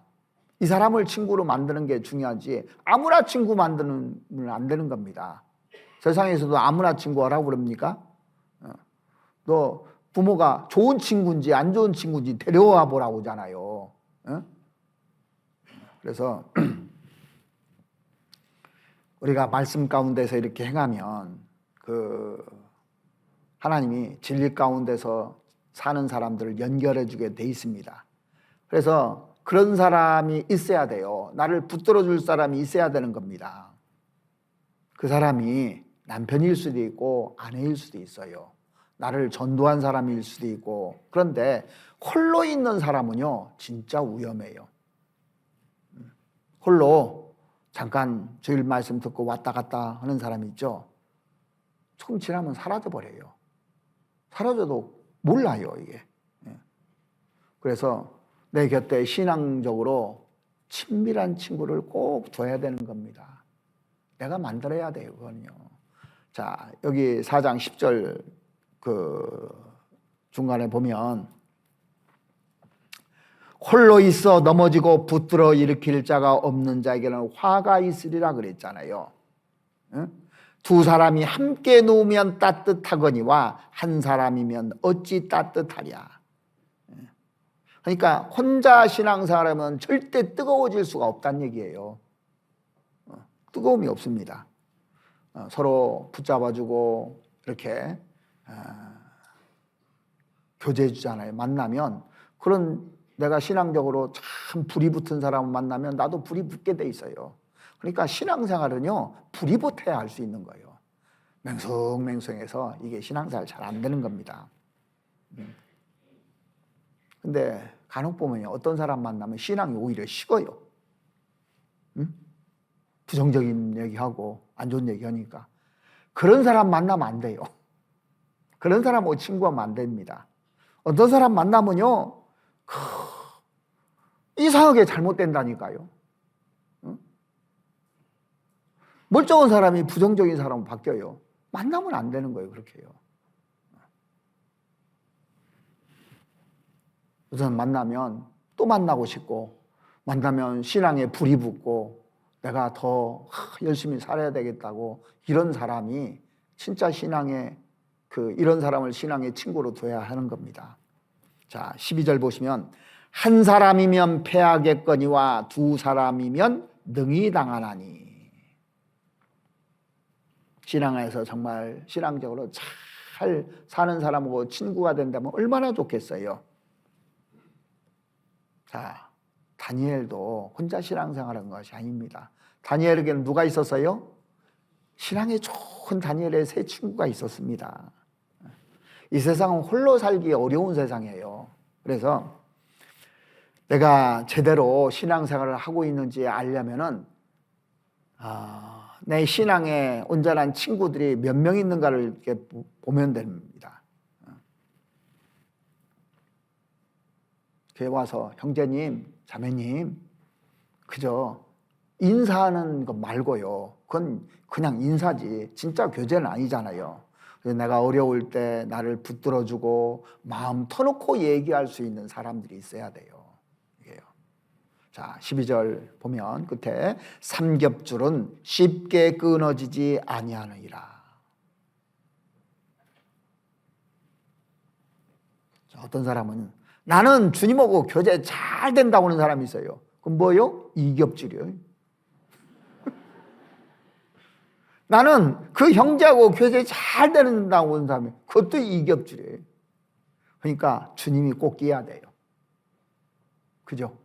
이 사람을 친구로 만드는 게 중요하지 아무나 친구 만드는 안 되는 겁니다. 세상에서도 아무나 친구하라고 그럽니까? 너 부모가 좋은 친구인지 안 좋은 친구인지 데려와 보라고 하잖아요. 그래서 우리가 말씀 가운데서 이렇게 행하면 하나님이 진리 가운데서 사는 사람들을 연결해 주게 돼 있습니다. 그래서 그런 사람이 있어야 돼요. 나를 붙들어 줄 사람이 있어야 되는 겁니다. 그 사람이 남편일 수도 있고 아내일 수도 있어요. 나를 전도한 사람일 수도 있고. 그런데 홀로 있는 사람은요 진짜 위험해요. 홀로 잠깐 주일 말씀 듣고 왔다 갔다 하는 사람이 있죠. 조금 지나면 사라져버려요. 사라져도 몰라요 이게. 그래서 내 곁에 신앙적으로 친밀한 친구를 꼭 둬야 되는 겁니다. 내가 만들어야 돼요 그건요. 자, 여기 4장 10절 중간에 보면 홀로 있어 넘어지고 붙들어 일으킬 자가 없는 자에게는 화가 있으리라 그랬잖아요. 두 사람이 함께 누우면 따뜻하거니와 한 사람이면 어찌 따뜻하랴. 그러니까 혼자 신앙생활하면 절대 뜨거워질 수가 없다는 얘기예요. 뜨거움이 없습니다. 서로 붙잡아주고 이렇게 교제해 주잖아요. 만나면 그런 내가 신앙적으로 참 불이 붙은 사람을 만나면 나도 불이 붙게 돼 있어요. 그러니까 신앙생활은요 불이 붙어야 할 수 있는 거예요. 맹성맹성해서 이게 신앙생활 잘 안 되는 겁니다. 근데 간혹 보면 어떤 사람 만나면 신앙이 오히려 식어요. 부정적인 얘기하고 안 좋은 얘기하니까. 그런 사람 만나면 안 돼요. 그런 사람하고 친구하면 안 됩니다. 어떤 사람 만나면요 이상하게 잘못된다니까요. 멀쩡한 사람이 부정적인 사람으로 바뀌어요. 만나면 안 되는 거예요. 그렇게요. 우선 만나면 또 만나고 싶고, 만나면 신앙에 불이 붙고 내가 더 열심히 살아야 되겠다고, 이런 사람이 진짜 신앙에 이런 사람을 신앙의 친구로 둬야 하는 겁니다. 자, 12절 보시면 한 사람이면 패하겠거니와 두 사람이면 능히 당하나니. 신앙에서 정말 신앙적으로 잘 사는 사람하고 친구가 된다면 얼마나 좋겠어요. 자, 다니엘도 혼자 신앙생활한 것이 아닙니다. 다니엘에게는 누가 있었어요? 신앙에 좋은 다니엘의 세 친구가 있었습니다. 이 세상은 홀로 살기 어려운 세상이에요. 그래서 내가 제대로 신앙생활을 하고 있는지 알려면은 내 신앙에 온전한 친구들이 몇 명 있는가를 이렇게 보면 됩니다. 교회 와서 형제님, 자매님, 그저 인사하는 것 말고요. 그건 그냥 인사지. 진짜 교제는 아니잖아요. 그래서 내가 어려울 때 나를 붙들어주고 마음 터놓고 얘기할 수 있는 사람들이 있어야 돼요. 이게요. 자, 12절 보면 끝에 삼겹줄은 쉽게 끊어지지 아니하느니라. 어떤 사람은 나는 주님하고 교제 잘 된다고 하는 사람이 있어요. 그럼 뭐요? 이겹줄이요. 나는 그 형제하고 교제 잘 된다고 하는 사람이, 그것도 이겹줄이에요. 그러니까 주님이 꼭 끼야 돼요. 그죠?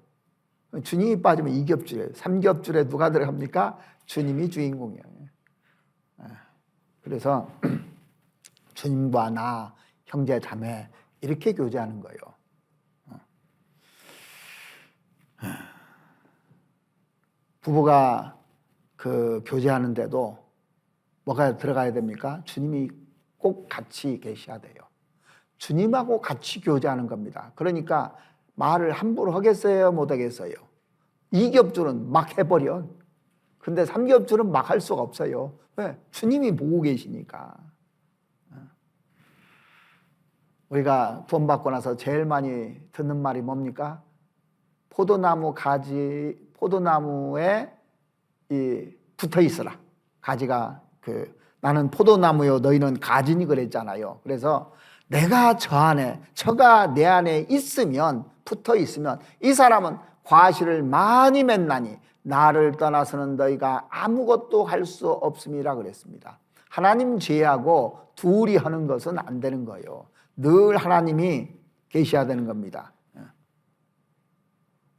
주님이 빠지면 이겹줄이에요. 삼겹줄에 누가 들어갑니까? 주님이 주인공이에요. 그래서 주님과 나, 형제, 자매 이렇게 교제하는 거예요. 부부가 그 교제하는데도 뭐가 들어가야 됩니까? 주님이 꼭 같이 계셔야 돼요. 주님하고 같이 교제하는 겁니다. 그러니까 말을 함부로 하겠어요? 못 하겠어요? 2겹줄은 막 해버려. 근데 3겹줄은 막 할 수가 없어요. 왜? 주님이 보고 계시니까. 우리가 구원받고 나서 제일 많이 듣는 말이 뭡니까? 포도나무 가지, 포도나무에 붙어 있어라. 가지가 나는 포도나무요, 너희는 가지니 그랬잖아요. 그래서 내가 저 안에, 저가 내 안에 있으면, 붙어 있으면 이 사람은 과실을 많이 맺나니 나를 떠나서는 너희가 아무것도 할 수 없음이라 그랬습니다. 하나님 제하고 둘이 하는 것은 안 되는 거예요. 늘 하나님이 계셔야 되는 겁니다.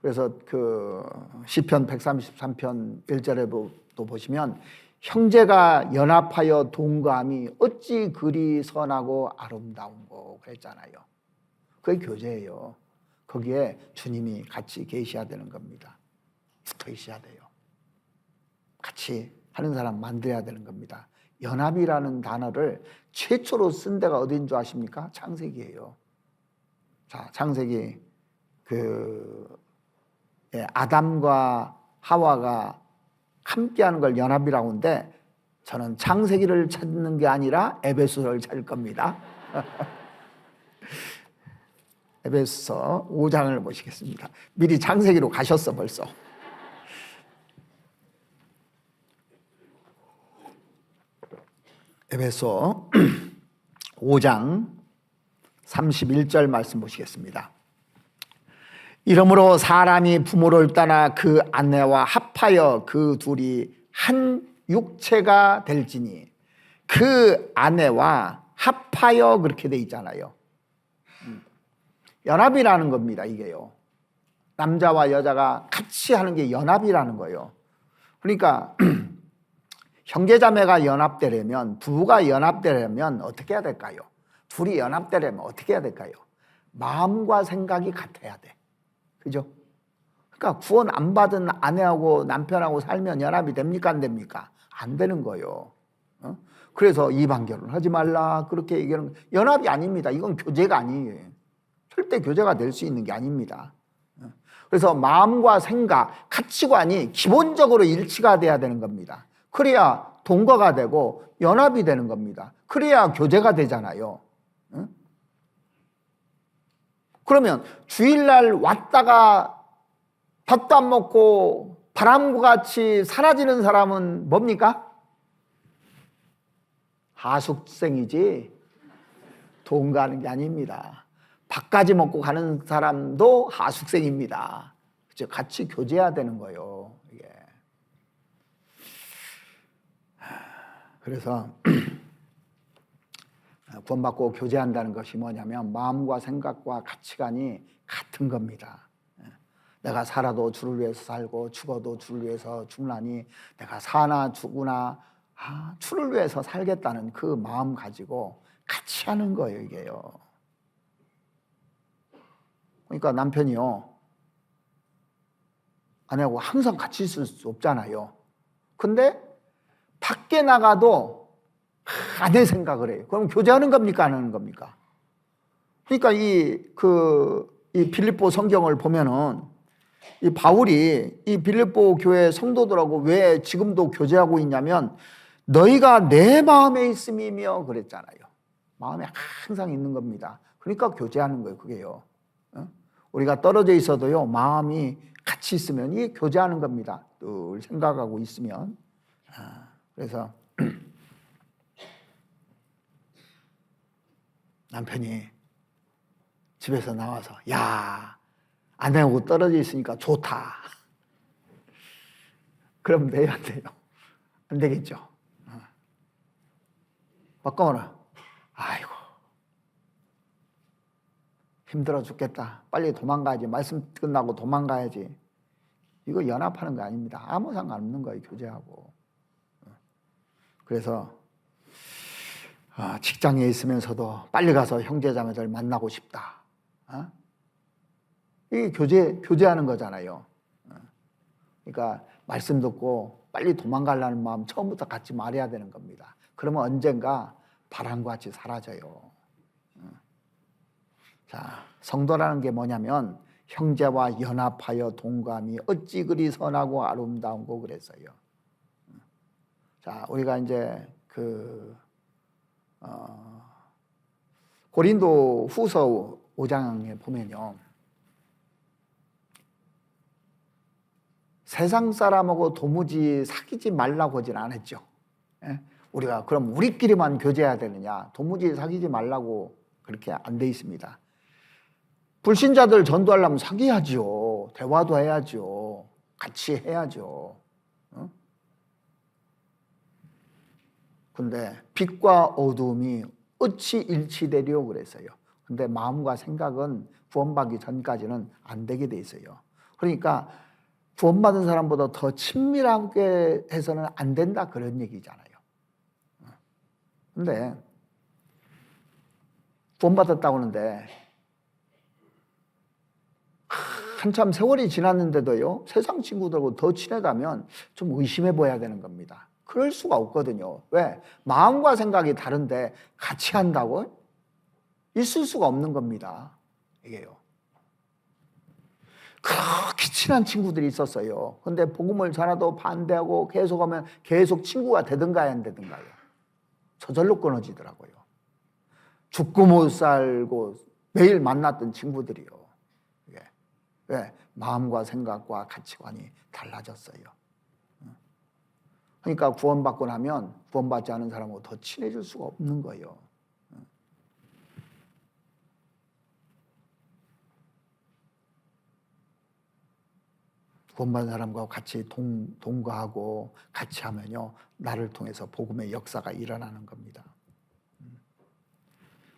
그래서 그 시편 133편 1절에도 보시면 형제가 연합하여 동거함이 어찌 그리 선하고 아름다운고 그랬잖아요. 그게 교제예요. 거기에 주님이 같이 계셔야 되는 겁니다. 붙어 있어야 돼요. 같이 하는 사람 만들어야 되는 겁니다. 연합이라는 단어를 최초로 쓴 데가 어디인 줄 아십니까? 창세기예요. 자, 창세기 아담과 하와가 함께하는 걸 연합이라고 하는데 저는 창세기를 찾는 게 아니라 에베소서를 찾을 겁니다. 에베소서 5장을 보시겠습니다. 미리 창세기로 가셨어 벌써. 에베소 5장 31절 말씀 보시겠습니다. 이러므로 사람이 부모를 떠나 그 아내와 합하여 그 둘이 한 육체가 될지니 그 아내와 합하여 그렇게 돼 있잖아요. 연합이라는 겁니다. 이게요. 남자와 여자가 같이 하는 게 연합이라는 거예요. 그러니까 형제자매가 연합되려면, 부부가 연합되려면 어떻게 해야 될까요? 둘이 연합되려면 어떻게 해야 될까요? 마음과 생각이 같아야 돼. 그죠? 그러니까 구원 안 받은 아내하고 남편하고 살면 연합이 됩니까? 안 됩니까? 안 되는 거예요. 그래서 이방 결혼 하지 말라 그렇게 얘기하는 거예요. 연합이 아닙니다. 이건 교제가 아니에요. 절대 교제가 될 수 있는 게 아닙니다. 그래서 마음과 생각, 가치관이 기본적으로 일치가 돼야 되는 겁니다. 그래야 동거가 되고 연합이 되는 겁니다. 그래야 교제가 되잖아요. 그러면 주일날 왔다가 밥도 안 먹고 바람과 같이 사라지는 사람은 뭡니까? 하숙생이지 동거하는 게 아닙니다. 밥까지 먹고 가는 사람도 하숙생입니다. 즉 같이 교제해야 되는 거예요. 이게. 그래서 구원받고 교제한다는 것이 뭐냐면 마음과 생각과 가치관이 같은 겁니다. 내가 살아도 주를 위해서 살고 죽어도 주를 위해서 죽나니 내가 사나 죽으나 주를 위해서 살겠다는 그 마음 가지고 같이 하는 거예요. 이게요. 그러니까 남편이요, 아내하고 항상 같이 있을 수 없잖아요. 근데 밖에 나가도 아내 생각을 해요. 그럼 교제하는 겁니까? 안 하는 겁니까? 그러니까 이 빌립보 성경을 보면은 이 바울이 이 빌립보 교회 성도들하고 왜 지금도 교제하고 있냐면 너희가 내 마음에 있음이며 그랬잖아요. 마음에 항상 있는 겁니다. 그러니까 교제하는 거예요. 그게요. 우리가 떨어져 있어도요, 마음이 같이 있으면 이게 교제하는 겁니다. 늘 생각하고 있으면. 그래서 남편이 집에서 나와서 야, 아내하고 떨어져 있으니까 좋다. 그럼 돼요, 안 돼요? 안 되겠죠. 바꿔라. 아이고, 힘들어 죽겠다. 빨리 도망가야지. 말씀 끝나고 도망가야지. 이거 연합하는 거 아닙니다. 아무 상관없는 거예요, 교제하고. 그래서 직장에 있으면서도 빨리 가서 형제자매들 만나고 싶다. 이게 교제하는 거잖아요. 그러니까 말씀 듣고 빨리 도망가려는 마음 처음부터 갖지 말아야 되는 겁니다. 그러면 언젠가 바람과 같이 사라져요. 자, 성도라는 게 뭐냐면 형제와 연합하여 동감이 어찌 그리 선하고 아름다운고 그랬어요. 자, 우리가 이제 고린도 후서 5장에 보면요, 세상 사람하고 도무지 사귀지 말라고 하진 않았죠. 우리가 그럼 우리끼리만 교제해야 되느냐? 도무지 사귀지 말라고 그렇게 안 돼 있습니다. 불신자들 전도하려면 사귀어야죠. 대화도 해야죠. 같이 해야죠. 근데 빛과 어두움이 어찌 일치되리요 그랬어요. 근데 마음과 생각은 구원받기 전까지는 안 되게 돼 있어요. 그러니까 구원받은 사람보다 더 친밀하게 해서는 안 된다 그런 얘기잖아요. 근데 구원받았다고 하는데 한참 세월이 지났는데도요, 세상 친구들하고 더 친하다면 좀 의심해 봐야 되는 겁니다. 그럴 수가 없거든요. 왜? 마음과 생각이 다른데 같이 한다고? 있을 수가 없는 겁니다. 이게요. 그렇게 친한 친구들이 있었어요. 근데 복음을 전하도 반대하고 계속 하면 계속 친구가 되든가요, 안 되든가요? 저절로 끊어지더라고요. 죽고 못 살고 매일 만났던 친구들이요. 왜? 마음과 생각과 가치관이 달라졌어요. 그러니까 구원받고 나면 구원받지 않은 사람하고 더 친해질 수가 없는 거예요. 구원받은 사람과 같이 동거하고 같이 하면요, 나를 통해서 복음의 역사가 일어나는 겁니다.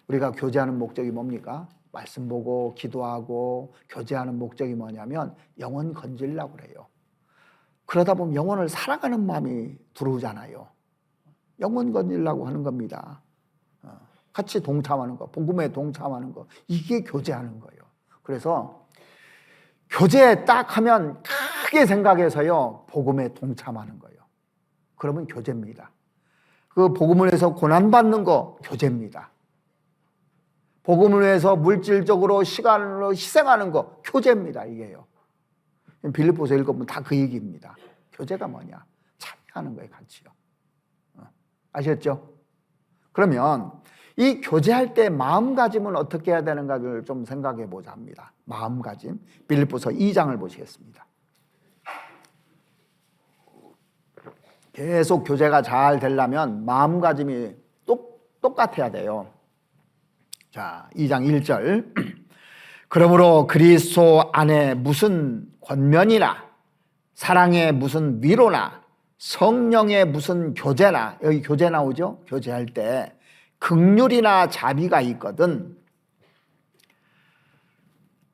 우리가 교제하는 목적이 뭡니까? 말씀 보고 기도하고 교제하는 목적이 뭐냐면 영혼 건지려고 그래요. 그러다 보면 영혼을 사랑하는 마음이 들어오잖아요. 영혼 건지려고 하는 겁니다. 같이 동참하는 거, 복음에 동참하는 거, 이게 교제하는 거예요. 그래서 교제 딱 하면 크게 생각해서요, 복음에 동참하는 거예요. 그러면 교제입니다. 그 복음을 위해서 고난받는 거 교제입니다. 복음을 위해서 물질적으로 시간으로 희생하는 거 교제입니다. 이게요. 빌립보서 읽어보면 다 그 얘기입니다. 교제가 뭐냐? 참여하는 거예요. 같이요. 아셨죠? 그러면 이 교제할 때 마음가짐은 어떻게 해야 되는가를 좀 생각해 보자 합니다. 마음가짐. 빌립보서 2장을 보시겠습니다. 계속 교제가 잘 되려면 마음가짐이 똑같아야 돼요. 자, 2장 1절. 그러므로 그리스도 안에 무슨 권면이나 사랑의 무슨 위로나 성령의 무슨 교제나, 여기 교제 나오죠? 교제할 때 긍휼이나 자비가 있거든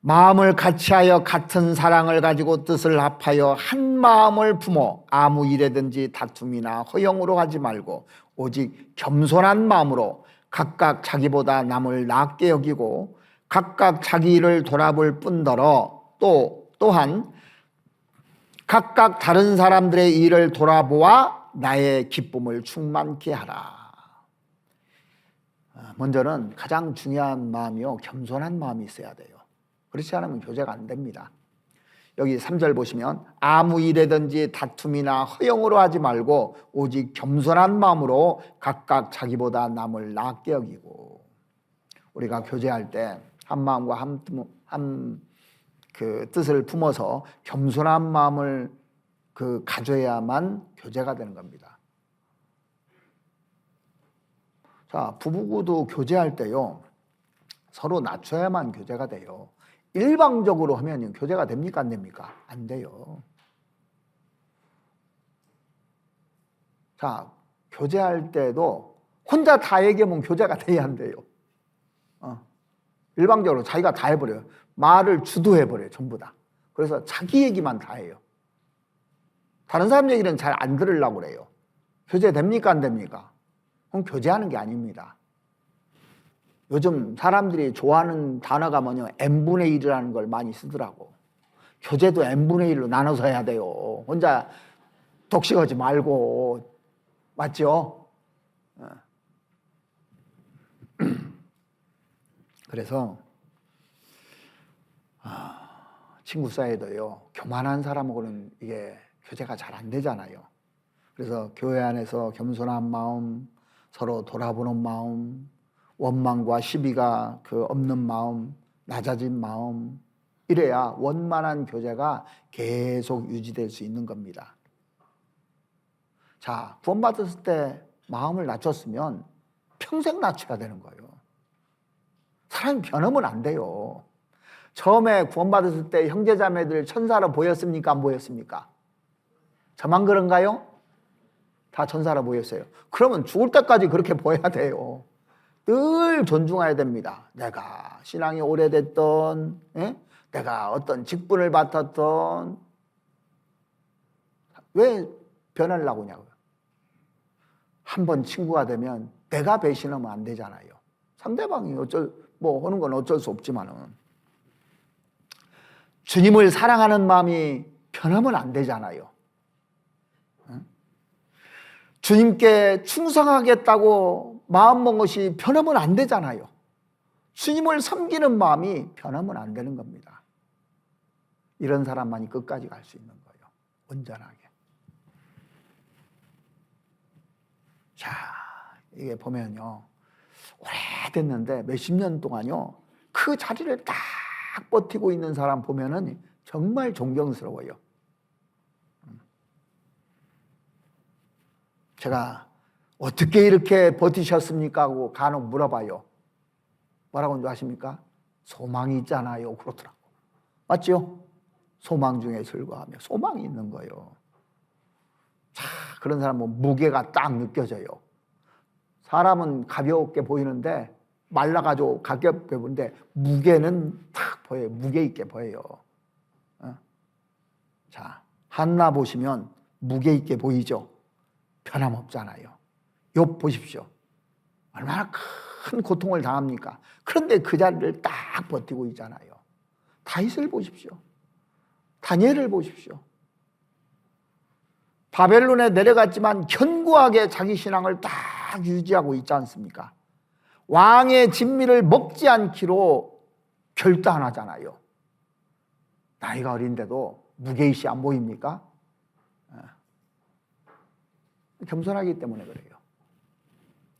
마음을 같이하여 같은 사랑을 가지고 뜻을 합하여 한 마음을 품어 아무 일에든지 다툼이나 허영으로 하지 말고 오직 겸손한 마음으로 각각 자기보다 남을 낫게 여기고 각각 자기 일을 돌아볼 뿐더러 또한 각각 다른 사람들의 일을 돌아보아 나의 기쁨을 충만케 하라. 먼저는 가장 중요한 마음이요, 겸손한 마음이 있어야 돼요. 그렇지 않으면 교제가 안 됩니다. 여기 3절 보시면 아무 일에든지 다툼이나 허영으로 하지 말고 오직 겸손한 마음으로 각각 자기보다 남을 낫게 여기고. 우리가 교제할 때 한 마음과 한 뜻을 품어서 겸손한 마음을 가져야만 교제가 되는 겁니다. 자, 부부도 교제할 때요, 서로 낮춰야만 교제가 돼요. 일방적으로 하면 교제가 됩니까? 안 됩니까? 안 돼요. 자, 교제할 때도 혼자 다 얘기하면 교제가 돼야 안 돼요. 일방적으로 자기가 다 해버려요. 말을 주도해버려요. 전부 다. 그래서 자기 얘기만 다 해요. 다른 사람 얘기는 잘 안 들으려고 그래요. 교제 됩니까? 안 됩니까? 그건 교제하는 게 아닙니다. 요즘 사람들이 좋아하는 단어가 뭐냐, n분의 1이라는 걸 많이 쓰더라고. 교제도 n분의 1로 나눠서 해야 돼요. 혼자 독식하지 말고. 맞죠? 그래서 친구 사이에도요, 교만한 사람하고는 이게 교제가 잘 안 되잖아요. 그래서 교회 안에서 겸손한 마음, 서로 돌아보는 마음, 원망과 시비가 없는 마음, 낮아진 마음, 이래야 원만한 교제가 계속 유지될 수 있는 겁니다. 자, 구원받았을 때 마음을 낮췄으면 평생 낮춰야 되는 거예요. 사람이 변하면 안 돼요. 처음에 구원받았을 때 형제자매들 천사로 보였습니까? 안 보였습니까? 저만 그런가요? 다 천사로 보였어요. 그러면 죽을 때까지 그렇게 보여야 돼요. 늘 존중해야 됩니다. 내가 신앙이 오래됐던, 내가 어떤 직분을 맡았던, 왜 변하려고 하냐고요. 한번 친구가 되면 내가 배신하면 안 되잖아요. 상대방이 하는 건 어쩔 수 없지만은. 주님을 사랑하는 마음이 변하면 안 되잖아요. 주님께 충성하겠다고 마음먹은 것이 변하면 안 되잖아요. 주님을 섬기는 마음이 변하면 안 되는 겁니다. 이런 사람만이 끝까지 갈 수 있는 거예요. 온전하게. 자, 이게 보면요, 오래됐는데 몇십 년 동안요, 그 자리를 딱 버티고 있는 사람 보면은 정말 존경스러워요. 제가 어떻게 이렇게 버티셨습니까? 하고 간혹 물어봐요. 뭐라고 아십니까? 소망이 있잖아요. 그렇더라고. 맞죠? 소망 중에 즐거워하며 소망이 있는 거예요. 자, 그런 사람은 무게가 딱 느껴져요. 사람은 가볍게 보이는데 말라가지고 가볍게 보이는데 무게는 딱 보여요. 무게 있게 보여요. 자, 한나 보시면 무게 있게 보이죠? 변함없잖아요. 욥 보십시오. 얼마나 큰 고통을 당합니까? 그런데 그 자리를 딱 버티고 있잖아요. 다윗을 보십시오. 다니엘을 보십시오. 바벨론에 내려갔지만 견고하게 자기 신앙을 딱 유지하고 있지 않습니까? 왕의 진미를 먹지 않기로 결단하잖아요. 나이가 어린데도 무게의식 안 보입니까? 겸손하기 때문에 그래요.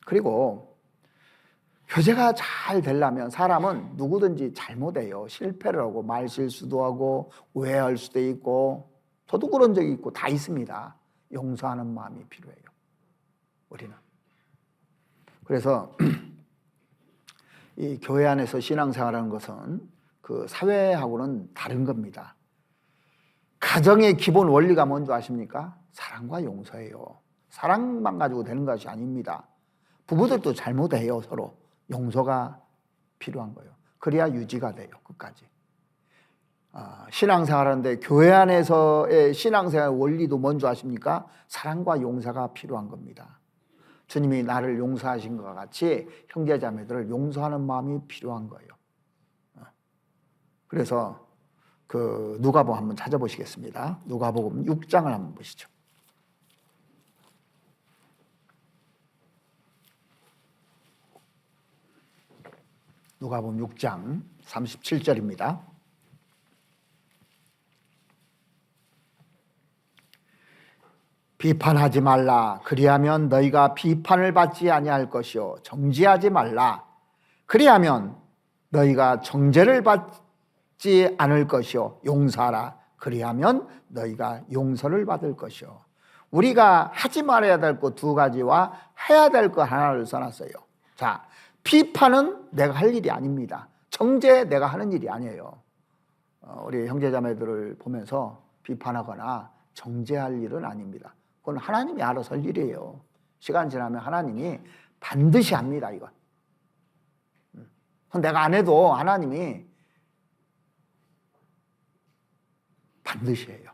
그리고 교제가 잘 되려면 사람은 누구든지 잘못해요. 실패를 하고 말실수도 하고 오해할 수도 있고, 저도 그런 적이 있고 다 있습니다. 용서하는 마음이 필요해요. 우리는. 그래서 이 교회 안에서 신앙생활하는 것은 그 사회하고는 다른 겁니다. 가정의 기본 원리가 뭔지 아십니까? 사랑과 용서예요. 사랑만 가지고 되는 것이 아닙니다. 부부들도 잘못해요. 서로 용서가 필요한 거예요. 그래야 유지가 돼요. 끝까지. 신앙생활하는데 교회 안에서의 신앙생활 원리도 뭔지 아십니까? 사랑과 용서가 필요한 겁니다. 주님이 나를 용서하신 것과 같이 형제자매들을 용서하는 마음이 필요한 거예요. 그래서 그 누가복음 한번 찾아보시겠습니다. 누가복음 6장을 한번 보시죠. 누가복음 6장 37절입니다. 비판하지 말라. 그리하면 너희가 비판을 받지 아니할 것이요. 정죄하지 말라. 그리하면 너희가 정죄를 받지 않을 것이요. 용서하라. 그리하면 너희가 용서를 받을 것이요. 우리가 하지 말아야 될 것 두 가지와 해야 될 것 하나를 써놨어요. 자, 비판은 내가 할 일이 아닙니다. 정죄 내가 하는 일이 아니에요. 우리 형제자매들을 보면서 비판하거나 정죄할 일은 아닙니다. 그건 하나님이 알아서 할 일이에요. 시간 지나면 하나님이 반드시 합니다. 이건 내가 안 해도 하나님이 반드시 해요.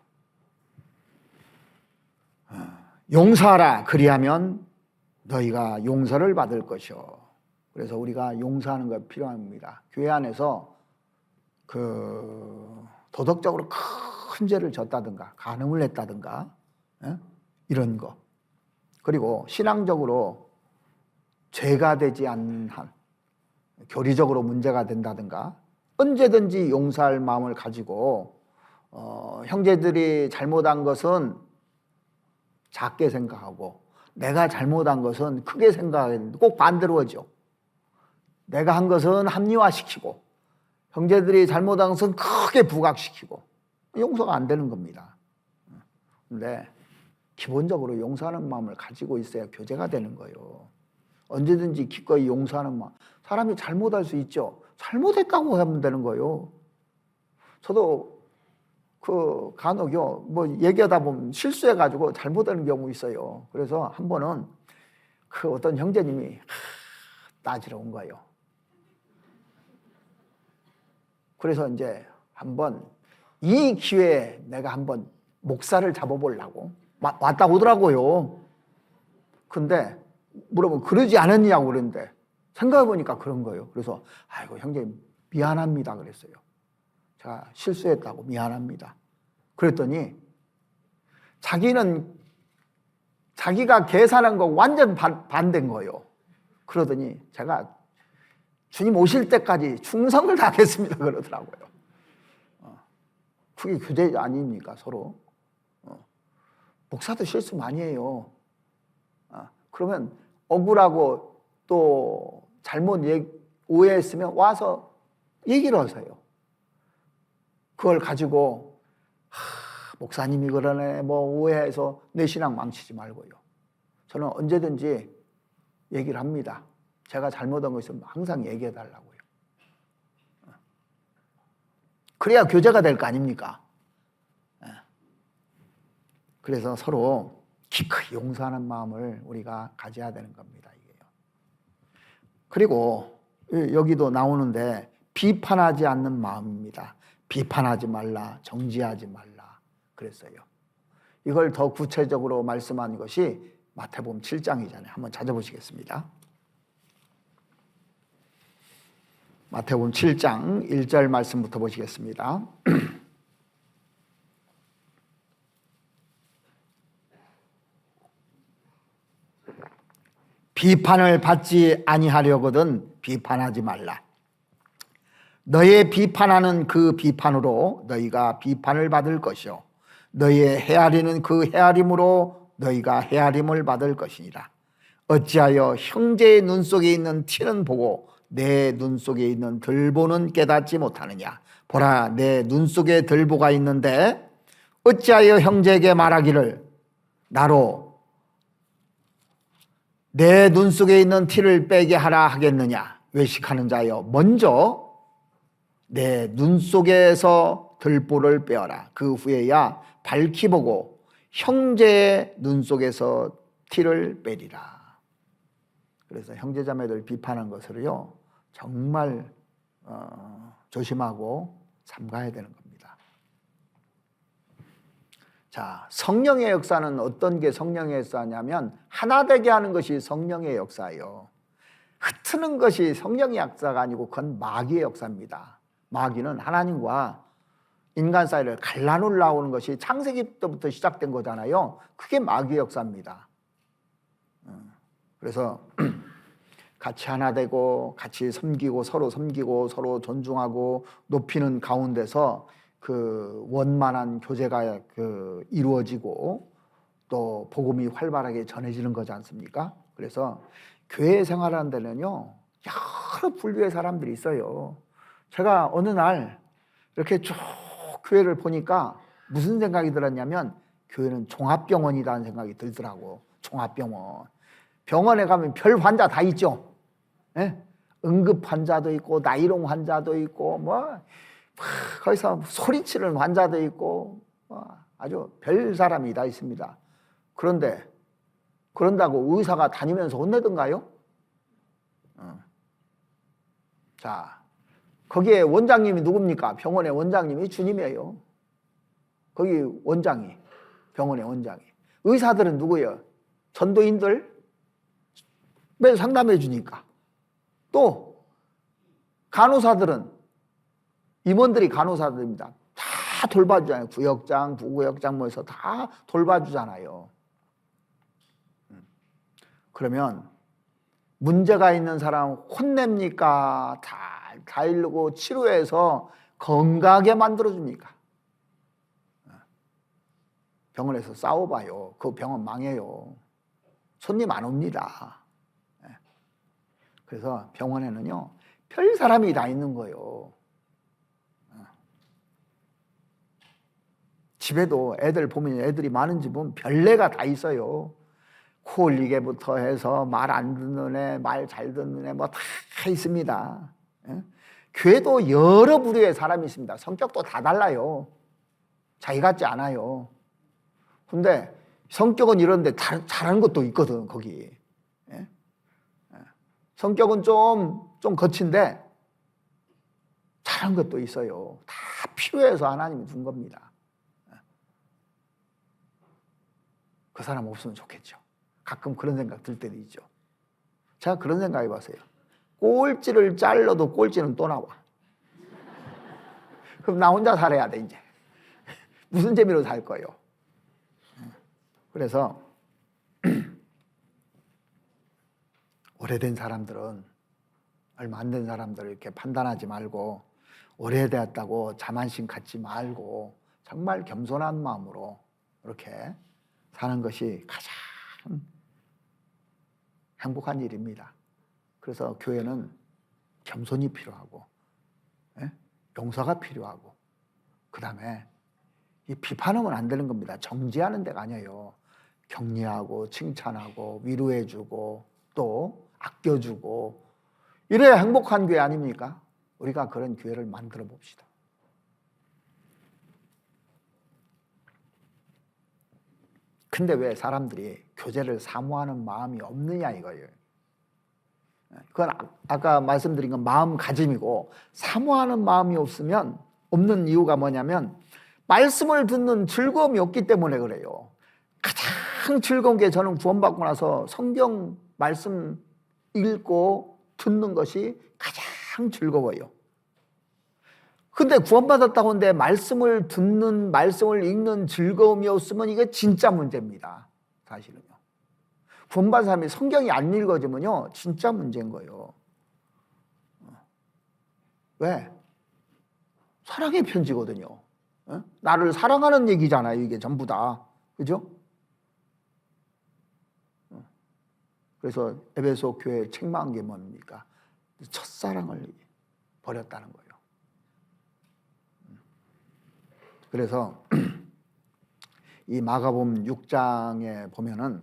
용서하라. 그리하면 너희가 용서를 받을 것이요. 그래서 우리가 용서하는 거 필요합니다. 교회 안에서 도덕적으로 큰 죄를 졌다든가 간음을 했다든가 이런 거, 그리고 신앙적으로 죄가 되지 않는 한 교리적으로 문제가 된다든가 언제든지 용서할 마음을 가지고 형제들이 잘못한 것은 작게 생각하고 내가 잘못한 것은 크게 생각하는데 꼭 반대로 하죠. 내가 한 것은 합리화시키고 형제들이 잘못한 것은 크게 부각시키고 용서가 안 되는 겁니다. 근데 기본적으로 용서하는 마음을 가지고 있어야 교제가 되는 거예요. 언제든지 기꺼이 용서하는 마음. 사람이 잘못할 수 있죠. 잘못했다고 하면 되는 거예요. 저도 간혹요, 얘기하다 보면 실수해가지고 잘못하는 경우 있어요. 그래서 한 번은 어떤 형제님이 따지러 온 거예요. 그래서 이제 한번 이 기회에 내가 한번 목살을 잡아보려고 왔다 오더라고요. 근데 물어보면 그러지 않았냐고 그랬는데 생각해보니까 그런 거예요. 그래서 아이고 형제님 미안합니다 그랬어요. 제가 실수했다고 미안합니다. 그랬더니 자기가 계산한 거 완전 반대인 거예요. 그러더니 제가 주님 오실 때까지 충성을 다하겠습니다 그러더라고요. 그게 교제 아닙니까 서로? 목사도 실수 많이 해요. 그러면 억울하고 또 잘못 오해했으면 와서 얘기를 하세요. 그걸 가지고 목사님이 그러네 오해해서 내 신앙 망치지 말고요. 저는 언제든지 얘기를 합니다. 제가 잘못한 거 있으면 항상 얘기해 달라고요. 그래야 교제가 될 거 아닙니까? 그래서 서로 기꺼이 용서하는 마음을 우리가 가져야 되는 겁니다. 이게요. 그리고 여기도 나오는데 비판하지 않는 마음입니다. 비판하지 말라, 정죄하지 말라 그랬어요. 이걸 더 구체적으로 말씀한 것이 마태복음 7장이잖아요. 한번 찾아보시겠습니다. 마태복음 7장 1절 말씀부터 보시겠습니다. 비판을 받지 아니하려거든 비판하지 말라. 너의 비판하는 그 비판으로 너희가 비판을 받을 것이요 너희의 헤아리는 그 헤아림으로 너희가 헤아림을 받을 것이니라. 어찌하여 형제의 눈 속에 있는 티는 보고 내 눈 속에 있는 들보는 깨닫지 못하느냐. 보라, 내 눈 속에 들보가 있는데 어찌하여 형제에게 말하기를 나로 내 눈 속에 있는 티를 빼게 하라 하겠느냐. 외식하는 자여, 먼저 내 눈 속에서 들보를 빼어라. 그 후에야 밝히 보고 형제의 눈 속에서 티를 빼리라. 그래서 형제자매들 비판한 것을요 정말 조심하고 삼가야 되는 겁니다. 자, 성령의 역사는 어떤 게 성령의 역사냐면 하나 되게 하는 것이 성령의 역사예요. 흩트는 것이 성령의 역사가 아니고 그건 마귀의 역사입니다. 마귀는 하나님과 인간 사이를 갈라놓으려고 것이 창세기 때부터 시작된 거잖아요. 그게 마귀의 역사입니다. 그래서 같이 하나 되고 같이 섬기고 서로 존중하고 높이는 가운데서 그 원만한 교제가 이루어지고 또 복음이 활발하게 전해지는 거지 않습니까? 그래서 교회 생활하는 데는요 여러 분류의 사람들이 있어요. 제가 어느 날 이렇게 쭉 교회를 보니까 무슨 생각이 들었냐면 교회는 종합병원이라는 생각이 들더라고. 종합병원. 병원에 가면 별 환자 다 있죠. 예? 응급 환자도 있고 나이롱 환자도 있고 거기서 소리치는 환자도 있고 아주 별 사람이 다 있습니다. 그런데 그런다고 의사가 다니면서 혼내던가요? 자, 거기에 원장님이 누굽니까? 병원의 원장님이 주님이에요. 거기 원장이, 병원의 원장이. 의사들은 누구예요? 전도인들? 매일 상담해 주니까. 또 간호사들은, 임원들이 간호사들입니다. 다 돌봐주잖아요. 구역장, 부구역장 모여서 다 돌봐주잖아요. 그러면 문제가 있는 사람 혼냅니까? 잘 다이르고 치료해서 건강하게 만들어줍니까? 병원에서 싸워봐요. 그 병원 망해요. 손님 안 옵니다. 그래서 병원에는요, 별 사람이 다 있는 거예요. 집에도 애들 보면, 애들이 많은 집은 별내가 다 있어요. 코 올리게부터 해서 말 안 듣는 애, 말 잘 듣는 애, 뭐 다 있습니다. 교회도 여러 부류의 사람이 있습니다. 성격도 다 달라요. 자기 같지 않아요. 근데 성격은 이런데 잘하는 것도 있거든, 거기. 성격은 좀 거친데 잘하는 것도 있어요. 다 필요해서 하나님이 준 겁니다. 그 사람 없으면 좋겠죠. 가끔 그런 생각 들 때도 있죠. 제가 그런 생각 해봤어요. 꼴찌를 잘라도 꼴찌는 또 나와. 그럼 나 혼자 살아야 돼, 이제. 무슨 재미로 살 거예요? 그래서 오래된 사람들은, 얼마 안 된 사람들을 이렇게 판단하지 말고, 오래되었다고 자만심 갖지 말고 정말 겸손한 마음으로 이렇게 사는 것이 가장 행복한 일입니다. 그래서 교회는 겸손이 필요하고, 용서가 필요하고, 그 다음에 이 비판하면 안 되는 겁니다. 정지하는 데가 아니에요. 격려하고 칭찬하고 위로해주고 또 아껴주고, 이래야 행복한 교회 아닙니까? 우리가 그런 교회를 만들어 봅시다. 근데 왜 사람들이 교제를 사모하는 마음이 없느냐 이거예요. 그건 아까 말씀드린 건 마음가짐이고, 사모하는 마음이 없는 이유가 뭐냐면 말씀을 듣는 즐거움이 없기 때문에 그래요. 가장 즐거운 게, 저는 구원받고 나서 성경 말씀 읽고 듣는 것이 가장 즐거워요. 근데 구원받았다고 하는데 말씀을 듣는, 말씀을 읽는 즐거움이 없으면 이게 진짜 문제입니다. 사실은요. 구원받은 사람이 성경이 안 읽어지면요, 진짜 문제인 거예요. 왜? 사랑의 편지거든요. 나를 사랑하는 얘기잖아요, 이게 전부 다. 그죠? 그래서 에베소 교회에 책망한 게 뭡니까? 첫사랑을 버렸다는 거예요. 그래서 이 마가복음 6장에 보면은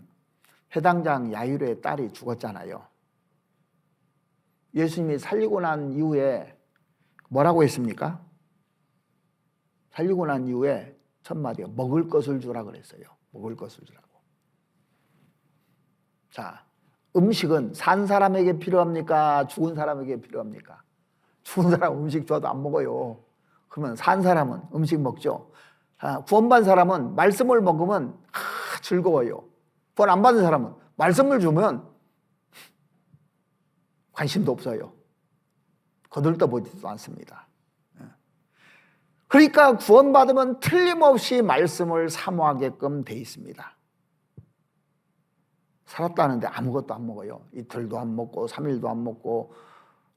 회당장 야이로의 딸이 죽었잖아요. 예수님이 살리고 난 이후에 뭐라고 했습니까? 살리고 난 이후에 첫 마디가 먹을 것을 주라 그랬어요. 먹을 것을 주라고. 자, 음식은 산 사람에게 필요합니까? 죽은 사람에게 필요합니까? 죽은 사람 음식 줘도 안 먹어요. 그러면 산 사람은 음식 먹죠. 구원받은 사람은 말씀을 먹으면 즐거워요. 구원 안 받은 사람은 말씀을 주면 관심도 없어요. 거들떠보지도 않습니다. 그러니까 구원받으면 틀림없이 말씀을 사모하게끔 돼 있습니다. 살았다는데 아무것도 안 먹어요. 이틀도 안 먹고 3일도 안 먹고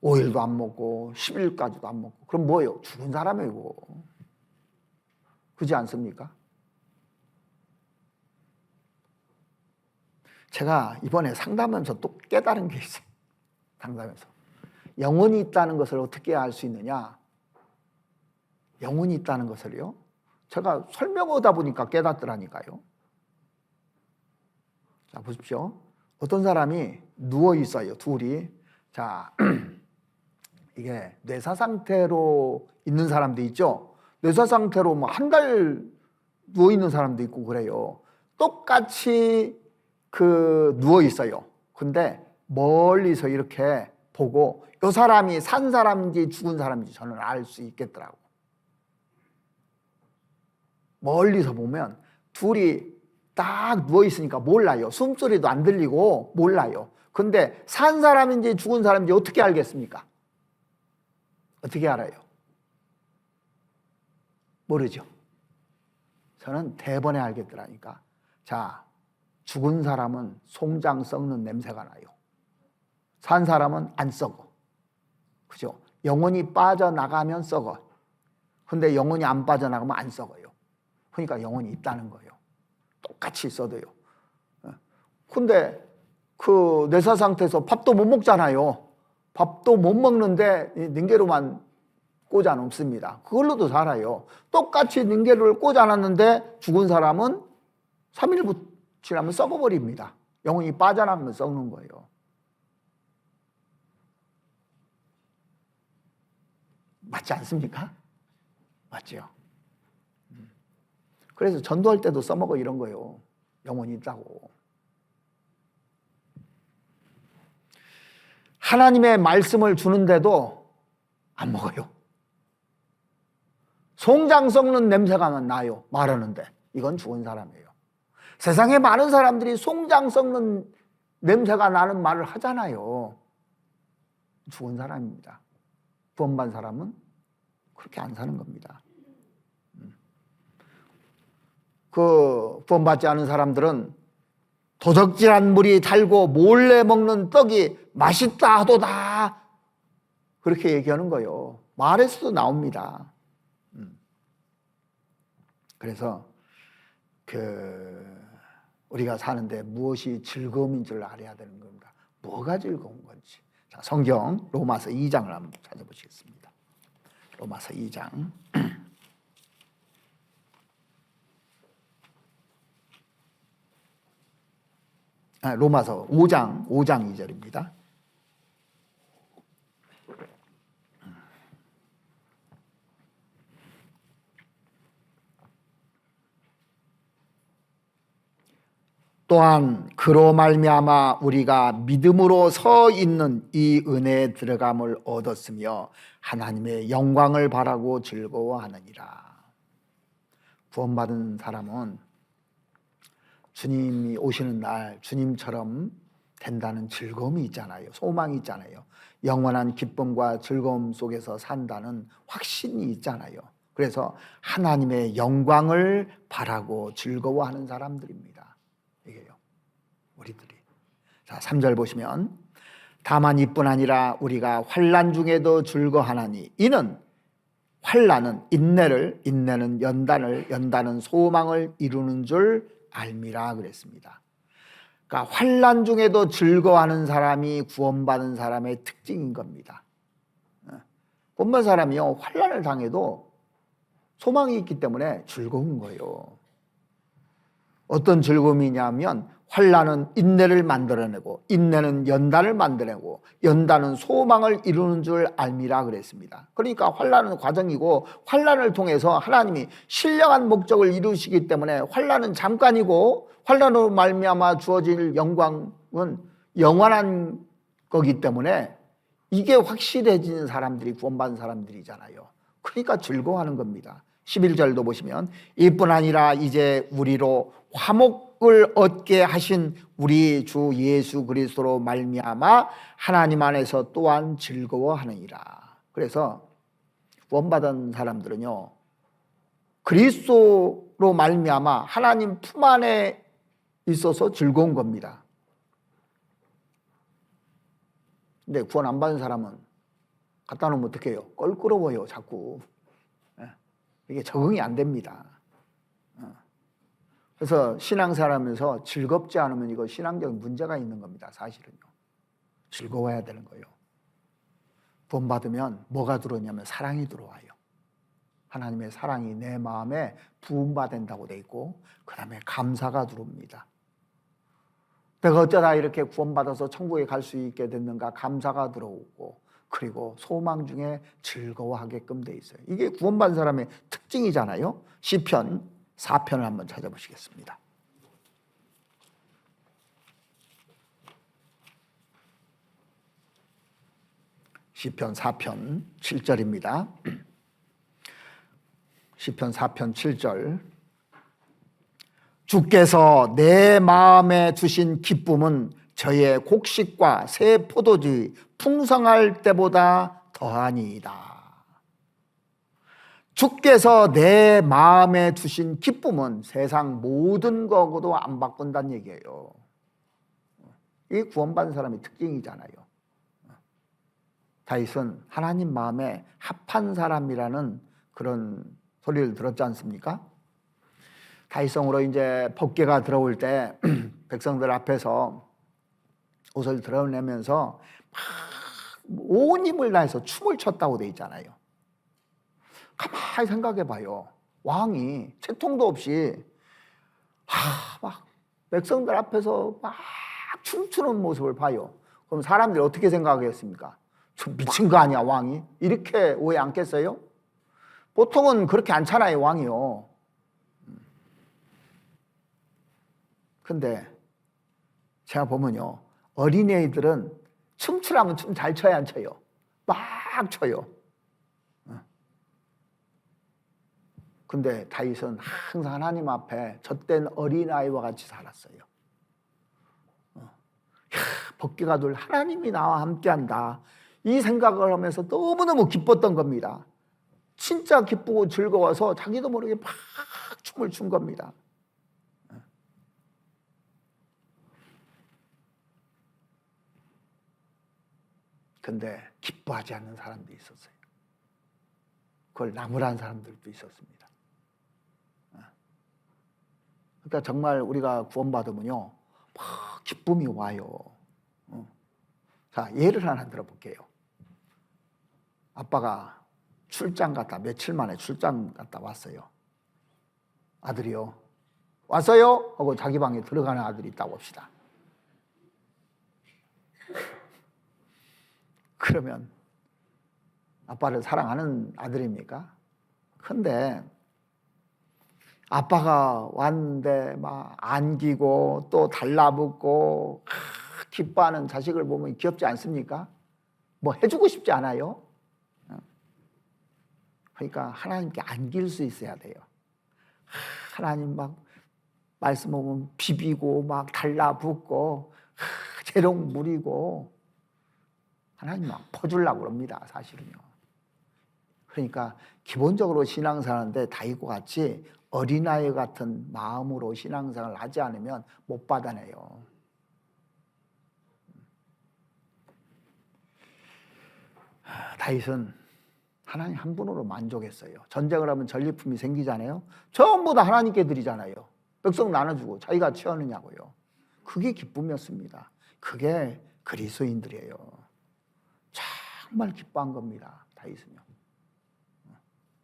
5일도 안 먹고 10일까지도 안 먹고. 그럼 뭐예요? 죽은 사람이고. 그렇지 않습니까? 제가 이번에 상담하면서 또 깨달은 게 있어요. 상담에서. 영혼이 있다는 것을 어떻게 알 수 있느냐? 영혼이 있다는 것을요, 제가 설명하다 보니까 깨닫더라니까요. 자, 보십시오. 어떤 사람이 누워 있어요, 둘이. 자, 이게 뇌사 상태로 있는 사람도 있죠. 뇌사 상태로 뭐 한 달 누워 있는 사람도 있고 그래요. 똑같이 누워 있어요. 근데 멀리서 이렇게 보고 이 사람이 산 사람인지 죽은 사람인지 저는 알 수 있겠더라고. 멀리서 보면 둘이 딱 누워 있으니까 몰라요. 숨소리도 안 들리고 몰라요. 근데 산 사람인지 죽은 사람인지 어떻게 알겠습니까? 어떻게 알아요? 모르죠. 저는 대번에 알겠더라니까. 자, 죽은 사람은 송장 썩는 냄새가 나요. 산 사람은 안 썩어. 그죠? 영혼이 빠져나가면 썩어. 근데 영혼이 안 빠져나가면 안 썩어요. 그러니까 영혼이 있다는 거예요. 똑같이 있어도요. 근데 그 뇌사 상태에서 밥도 못 먹잖아요. 밥도 못 먹는데 닌게루만 꽂아 놓습니다. 그걸로도 살아요. 똑같이 닌게루를 꽂아 놨는데 죽은 사람은 3일 지나면 썩어버립니다. 영혼이 빠져나가면 썩는 거예요. 맞지 않습니까? 맞죠? 그래서 전도할 때도 써먹어 이런 거예요. 영혼이 있다고. 하나님의 말씀을 주는데도 안 먹어요. 송장 썩는 냄새가 나요. 말하는데 이건 죽은 사람이에요. 세상에 많은 사람들이 송장 썩는 냄새가 나는 말을 하잖아요. 죽은 사람입니다. 구원받은 사람은 그렇게 안 사는 겁니다. 그 구원받지 않은 사람들은 도적질한 물이 달고 몰래 먹는 떡이 맛있다 하도다 그렇게 얘기하는 거예요. 말에서도 나옵니다. 그래서 우리가 사는데 무엇이 즐거움인 줄 알아야 되는 겁니다. 뭐가 즐거운 건지. 자, 성경 로마서 2장을 한번 찾아보시겠습니다. 로마서 2장. 로마서 5장 2절입니다. 또한 그로 말미암아 우리가 믿음으로 서 있는 이 은혜에 들어감을 얻었으며 하나님의 영광을 바라고 즐거워하느니라. 구원받은 사람은 주님이 오시는 날 주님처럼 된다는 즐거움이 있잖아요. 소망이 있잖아요. 영원한 기쁨과 즐거움 속에서 산다는 확신이 있잖아요. 그래서 하나님의 영광을 바라고 즐거워하는 사람들입니다. 이게요, 우리들이. 자, 3절 보시면 다만 이뿐 아니라 우리가 환난 중에도 즐거워하나니 이는 환난은 인내를, 인내는 연단을, 연단은 소망을 이루는 줄 알미라 그랬습니다. 그러니까 환난 중에도 즐거워하는 사람이 구원받은 사람의 특징인 겁니다. 구원받은 사람이요, 환난을 당해도 소망이 있기 때문에 즐거운 거예요. 어떤 즐거움이냐면 환난은 인내를 만들어내고 인내는 연단을 만들어내고 연단은 소망을 이루는 줄 알미라 그랬습니다. 그러니까 환난은 과정이고 환난을 통해서 하나님이 신령한 목적을 이루시기 때문에 환난은 잠깐이고 환난으로 말미암아 주어질 영광은 영원한 거기 때문에 이게 확실해지는 사람들이 구원받은 사람들이잖아요. 그러니까 즐거워하는 겁니다. 11절도 보시면 이뿐 아니라 이제 우리로 화목을 얻게 하신 우리 주 예수 그리스도로 말미암아 하나님 안에서 또한 즐거워하느니라. 그래서 구원받은 사람들은요, 그리스도로 말미암아 하나님 품 안에 있어서 즐거운 겁니다. 근데 구원 안 받은 사람은 갖다 놓으면 어떻게 해요? 껄끄러워요, 자꾸. 이게 적응이 안 됩니다. 그래서 신앙생활하면서 즐겁지 않으면 이거 신앙적인 문제가 있는 겁니다. 사실은요. 즐거워야 되는 거예요. 구원 받으면 뭐가 들어오냐면 사랑이 들어와요. 하나님의 사랑이 내 마음에 부음받는다고 돼 있고 그 다음에 감사가 들어옵니다. 내가 어쩌다 이렇게 구원받아서 천국에 갈 수 있게 됐는가 감사가 들어오고 그리고 소망 중에 즐거워하게끔 돼 있어요. 이게 구원받은 사람의 특징이잖아요. 시편 4편을 한번 찾아보시겠습니다. 시편 4편 7절입니다. 시편 4편 7절 주께서 내 마음에 주신 기쁨은 저의 곡식과 새 포도주 풍성할 때보다 더하니이다. 주께서 내 마음에 두신 기쁨은 세상 모든 거하고도 안 바꾼다는 얘기예요. 이게 구원받은 사람의 특징이잖아요. 다윗은 하나님 마음에 합한 사람이라는 그런 소리를 들었지 않습니까? 다윗성으로 이제 법궤가 들어올 때 백성들 앞에서 옷을 드러내면서 막 온 힘을 다해서 춤을 췄다고 돼 있잖아요. 가만히 생각해 봐요. 왕이 채통도 없이 막 백성들 앞에서 막 춤추는 모습을 봐요. 그럼 사람들이 어떻게 생각하겠습니까? 좀 미친 거 아니야, 왕이? 이렇게 오해 않겠어요? 보통은 그렇게 않잖아요, 왕이요. 근데 제가 보면요, 어린애들은 춤추라면 춤 잘 춰야 안 춰요? 막 춰요. 근데 다윗은 항상 하나님 앞에 젖된 어린아이와 같이 살았어요. 법궤가 둘 하나님이 나와 함께한다, 이 생각을 하면서 너무너무 기뻤던 겁니다. 진짜 기쁘고 즐거워서 자기도 모르게 막 춤을 춘 겁니다. 근데 기뻐하지 않는 사람도 있었어요. 그걸 나무라는 사람들도 있었습니다. 그러니까 정말 우리가 구원받으면요, 막 기쁨이 와요. 자, 예를 하나 들어볼게요. 아빠가 출장 갔다, 며칠 만에 출장 갔다 왔어요. 아들이요, 왔어요? 하고 자기 방에 들어가는 아들이 있다고 봅시다. 그러면 아빠를 사랑하는 아들입니까? 근데 아빠가 왔는데 막 안기고 또 달라붙고 기뻐하는 자식을 보면 귀엽지 않습니까? 뭐 해주고 싶지 않아요? 그러니까 하나님께 안길 수 있어야 돼요. 하나님 막 말씀 보면 비비고 막 달라붙고 재롱 부리고 하나님 막 퍼주려고 그럽니다, 사실은요. 그러니까 기본적으로 신앙생활하는데 다윗과 같이 어린아이 같은 마음으로 신앙생활을 하지 않으면 못 받아내요. 다윗은 하나님 한 분으로 만족했어요. 전쟁을 하면 전리품이 생기잖아요. 전부 다 하나님께 드리잖아요. 백성 나눠주고 자기가 취하느냐고요. 그게 기쁨이었습니다. 그게 그리스도인들이에요. 정말 기뻐한 겁니다, 다윗은요.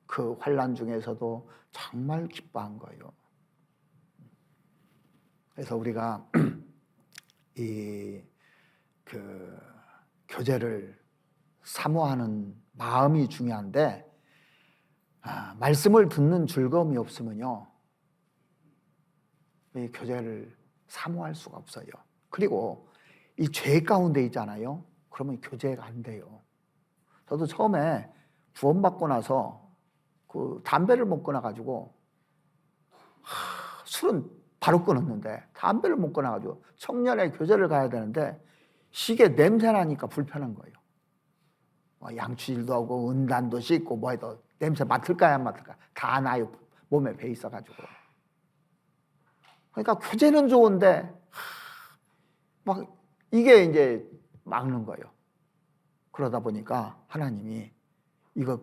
그 환난 중에서도 정말 기뻐한 거예요. 그래서 우리가 그 교제를 사모하는 마음이 중요한데, 말씀을 듣는 즐거움이 없으면요, 이 교제를 사모할 수가 없어요. 그리고 이 죄 가운데 있잖아요. 그러면 교제가 안 돼요. 저도 처음에 구원받고 나서 그 담배를 못 끊어가지고, 술은 바로 끊었는데 담배를 못 끊어가지고 청년의 교제를 가야 되는데 시계 냄새 나니까 불편한 거예요. 양치질도 하고 은단도 씻고 뭐 해도 냄새 맡을까요, 안 맡을까요? 다 나요. 몸에 배 있어가지고. 그러니까 교제는 좋은데 막 이게 이제 막는 거예요. 그러다 보니까 하나님이 이거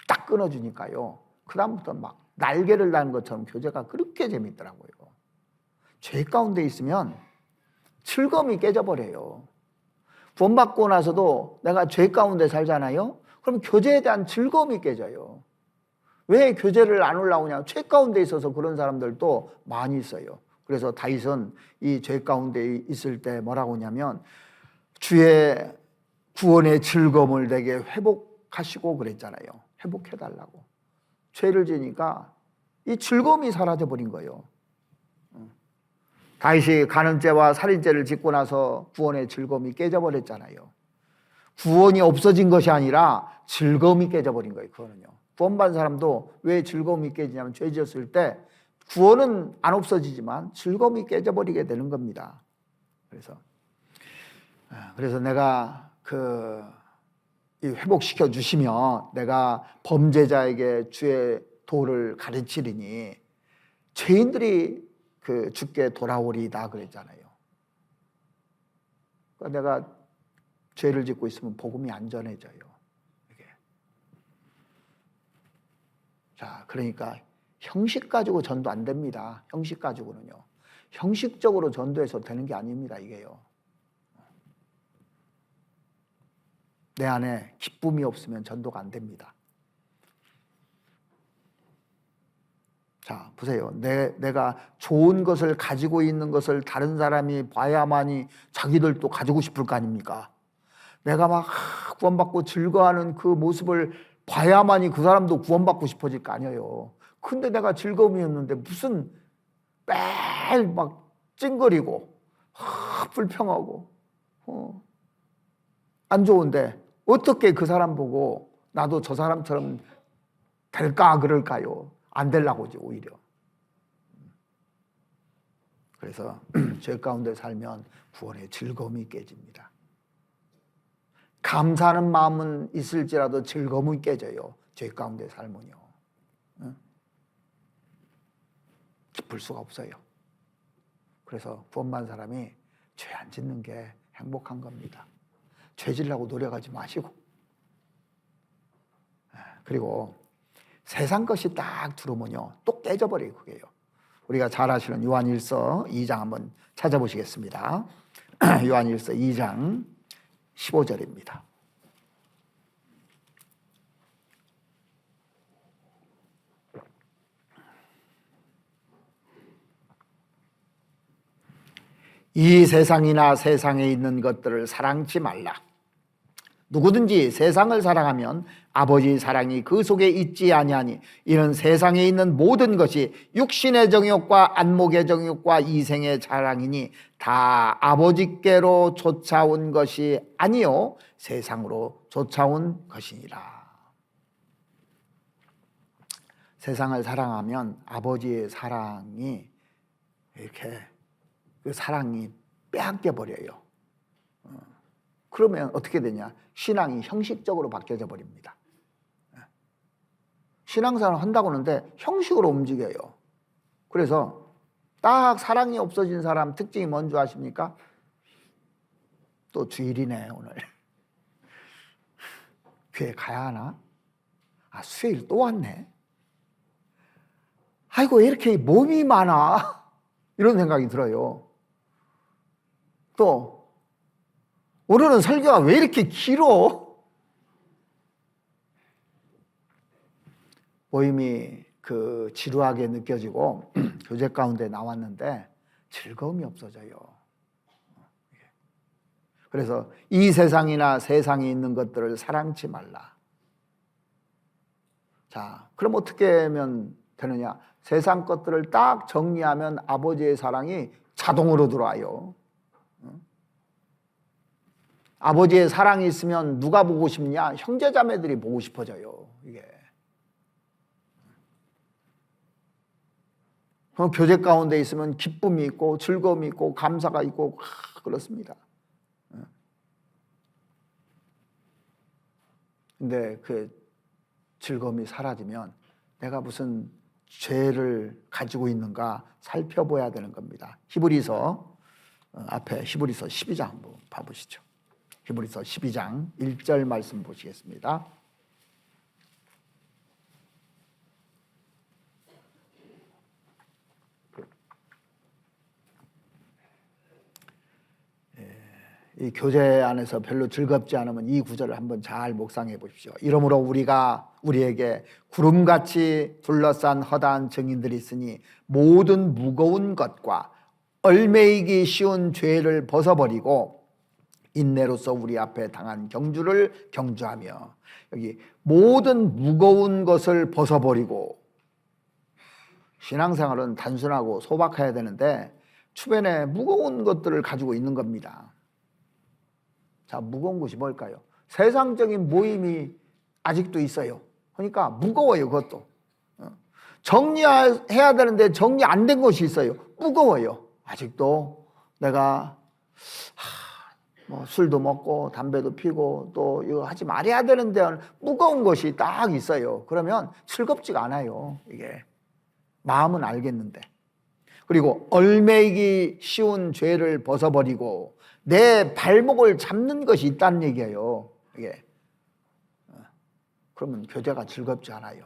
딱 끊어주니까요, 그다음부터 막 날개를 단 것처럼 교제가 그렇게 재밌더라고요. 죄 가운데 있으면 즐거움이 깨져버려요. 구원받고 나서도 내가 죄 가운데 살잖아요. 그럼 교제에 대한 즐거움이 깨져요. 왜 교제를 안 올라오냐? 죄 가운데 있어서 그런 사람들도 많이 있어요. 그래서 다윗은 이 죄 가운데 있을 때 뭐라고 하냐면, 주의 구원의 즐거움을 내게 회복하시고 그랬잖아요. 회복해달라고. 죄를 지니까 이 즐거움이 사라져버린 거예요. 다윗이 간음죄와 살인죄를 짓고 나서 구원의 즐거움이 깨져버렸잖아요. 구원이 없어진 것이 아니라 즐거움이 깨져버린 거예요. 그거는요. 구원받은 사람도 왜 즐거움이 깨지냐면, 죄 지었을 때 구원은 안 없어지지만 즐거움이 깨져버리게 되는 겁니다. 그래서 그래서 내가 이 회복시켜 주시면 내가 범죄자에게 주의 도를 가르치리니 죄인들이 주께 돌아오리다 그랬잖아요. 그러니까 내가 죄를 짓고 있으면 복음이 안 전해져요. 이게. 자, 그러니까 형식 가지고 전도 안 됩니다. 형식 가지고는요. 형식적으로 전도해서 되는 게 아닙니다. 이게요. 내 안에 기쁨이 없으면 전도가 안 됩니다. 자, 보세요. 내가 좋은 것을 가지고 있는 것을 다른 사람이 봐야만이 자기들도 가지고 싶을 거 아닙니까? 내가 막 구원받고 즐거워하는 그 모습을 봐야만이 그 사람도 구원받고 싶어질 거 아니에요. 근데 내가 즐거움이 없는데 무슨 매일 막 찡거리고 불평하고 안 좋은데 어떻게 그 사람 보고 나도 저 사람처럼 될까 그럴까요? 안 되려고지 오히려. 그래서 죄 가운데 살면 구원의 즐거움이 깨집니다. 감사하는 마음은 있을지라도 즐거움이 깨져요. 죄 가운데 살면요. 기쁠 수가 없어요. 그래서 구원받은 사람이 죄 안 짓는 게 행복한 겁니다. 죄 지려고 노력하지 마시고. 그리고 세상 것이 딱 들어오면요 또 깨져버려요. 그게요. 우리가 잘 아시는 요한일서 2장 한번 찾아보시겠습니다. 요한일서 2장 15절입니다. 이 세상이나 세상에 있는 것들을 사랑치 말라. 누구든지 세상을 사랑하면 아버지 사랑이 그 속에 있지 아니하니 이는 세상에 있는 모든 것이 육신의 정욕과 안목의 정욕과 이생의 자랑이니 다 아버지께로 쫓아온 것이 아니요 세상으로 쫓아온 것이니라. 세상을 사랑하면 아버지의 사랑이 이렇게 그 사랑이 빼앗겨 버려요. 그러면 어떻게 되냐? 신앙이 형식적으로 바뀌어져 버립니다. 신앙생활을 한다고 하는데 형식으로 움직여요. 그래서 딱 사랑이 없어진 사람 특징이 뭔지 아십니까? 또 주일이네 오늘. 교회 가야 하나? 아, 수요일 또 왔네. 아이고 왜 이렇게 몸이 많아? 이런 생각이 들어요. 또 오늘은 설교가 왜 이렇게 길어? 모임이 지루하게 느껴지고 교제 가운데 나왔는데 즐거움이 없어져요. 그래서 이 세상이나 세상에 있는 것들을 사랑치 말라. 자, 그럼 어떻게 하면 되느냐? 세상 것들을 딱 정리하면 아버지의 사랑이 자동으로 들어와요. 아버지의 사랑이 있으면 누가 보고 싶냐? 형제자매들이 보고 싶어져요. 이게. 교제 가운데 있으면 기쁨이 있고 즐거움이 있고 감사가 있고 그렇습니다. 근데 그 즐거움이 사라지면 내가 무슨 죄를 가지고 있는가 살펴봐야 되는 겁니다. 히브리서 앞에 히브리서 12장 한번 봐보시죠. 히브리서 12장 1절 말씀 보시겠습니다. 이 교제 안에서 별로 즐겁지 않으면 이 구절을 한번 잘 묵상해 보십시오. 이러므로 우리에게 구름같이 둘러싼 허다한 증인들이 있으니 모든 무거운 것과 얽매이기 쉬운 죄를 벗어버리고 인내로서 우리 앞에 당한 경주를 경주하며, 여기 모든 무거운 것을 벗어버리고, 신앙생활은 단순하고 소박해야 되는데 주변에 무거운 것들을 가지고 있는 겁니다. 자, 무거운 것이 뭘까요? 세상적인 모임이 아직도 있어요. 그러니까 무거워요. 그것도 정리해야 되는데 정리 안 된 것이 있어요. 무거워요. 아직도 내가 뭐 술도 먹고 담배도 피고 또 이거 하지 말아야 되는데 무거운 것이 딱 있어요. 그러면 즐겁지가 않아요. 이게 마음은 알겠는데. 그리고 얼매이기 쉬운 죄를 벗어버리고 내 발목을 잡는 것이 있다는 얘기예요. 이게 그러면 교제가 즐겁지 않아요.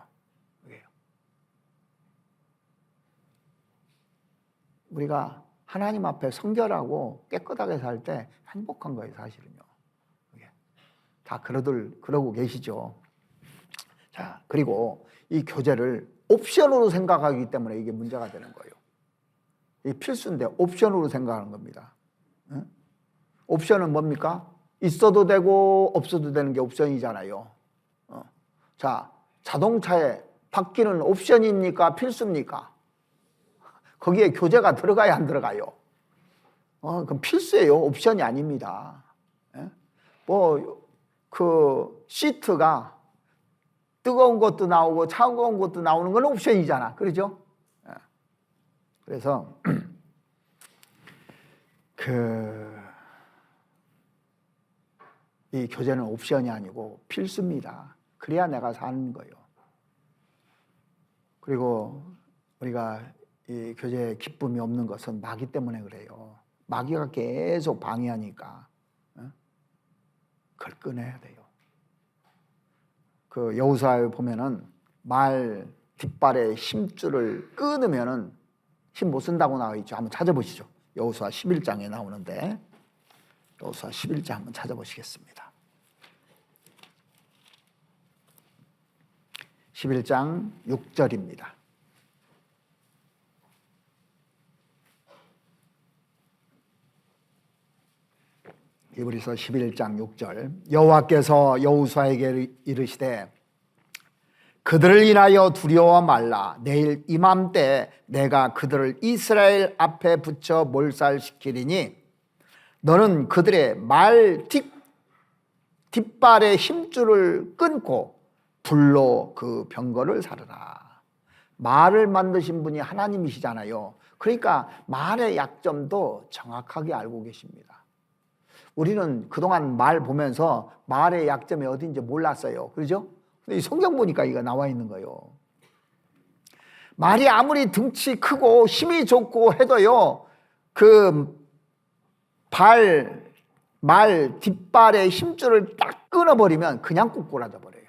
우리가 하나님 앞에 성결하고 깨끗하게 살 때 행복한 거예요, 사실은요. 다 그러고 계시죠. 자, 그리고 이 교제를 옵션으로 생각하기 때문에 이게 문제가 되는 거예요. 이 필수인데 옵션으로 생각하는 겁니다. 응? 옵션은 뭡니까? 있어도 되고 없어도 되는 게 옵션이잖아요. 자, 자동차에 바퀴는 옵션입니까? 필수입니까? 거기에 교제가 들어가야 안 들어가요? 그럼 필수예요. 옵션이 아닙니다. 예? 시트가 뜨거운 것도 나오고 차가운 것도 나오는 건 옵션이잖아. 그렇죠? 예. 그래서, 이 교제는 옵션이 아니고 필수입니다. 그래야 내가 사는 거예요. 그리고 우리가 이 교제에 기쁨이 없는 것은 마귀 때문에 그래요. 마귀가 계속 방해하니까 그걸 끊어야 돼요. 그 여호수아에 보면은 말 뒷발에 힘줄을 끊으면은 힘 못 쓴다고 나와 있죠. 한번 찾아보시죠. 여호수아 11장에 나오는데 여호수아 11장 한번 찾아보시겠습니다. 11장 6절입니다. 히브리서 11장 6절 여호와께서 여호수아에게 이르시되 그들을 인하여 두려워 말라. 내일 이맘때 내가 그들을 이스라엘 앞에 붙여 몰살시키리니 너는 그들의 말 뒷발의 힘줄을 끊고 불로 그 병거를 사르라. 말을 만드신 분이 하나님이시잖아요. 그러니까 말의 약점도 정확하게 알고 계십니다. 우리는 그동안 말 보면서 말의 약점이 어딘지 몰랐어요. 그렇죠? 근데 이 성경 보니까 이거 나와 있는 거예요. 말이 아무리 등치 크고 힘이 좋고 해도요, 말 뒷발의 힘줄을 딱 끊어버리면 그냥 꼬꾸라져 버려요.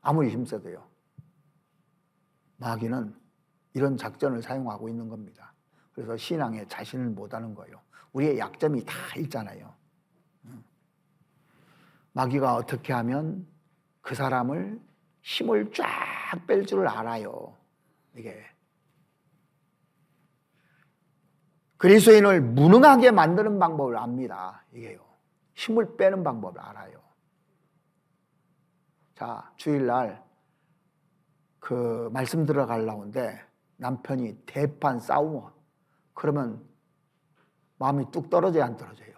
아무리 힘써도요. 마귀는 이런 작전을 사용하고 있는 겁니다. 그래서 신앙에 자신을 못하는 거예요. 우리의 약점이 다 있잖아요. 마귀가 어떻게 하면 그 사람을 힘을 쫙 뺄 줄 알아요. 이게 그리스도인을 무능하게 만드는 방법을 압니다. 이게요. 힘을 빼는 방법을 알아요. 자, 주일날 그 말씀 들어가려는데 남편이 대판 싸우고 그러면 마음이 뚝 떨어져야 안 떨어져요?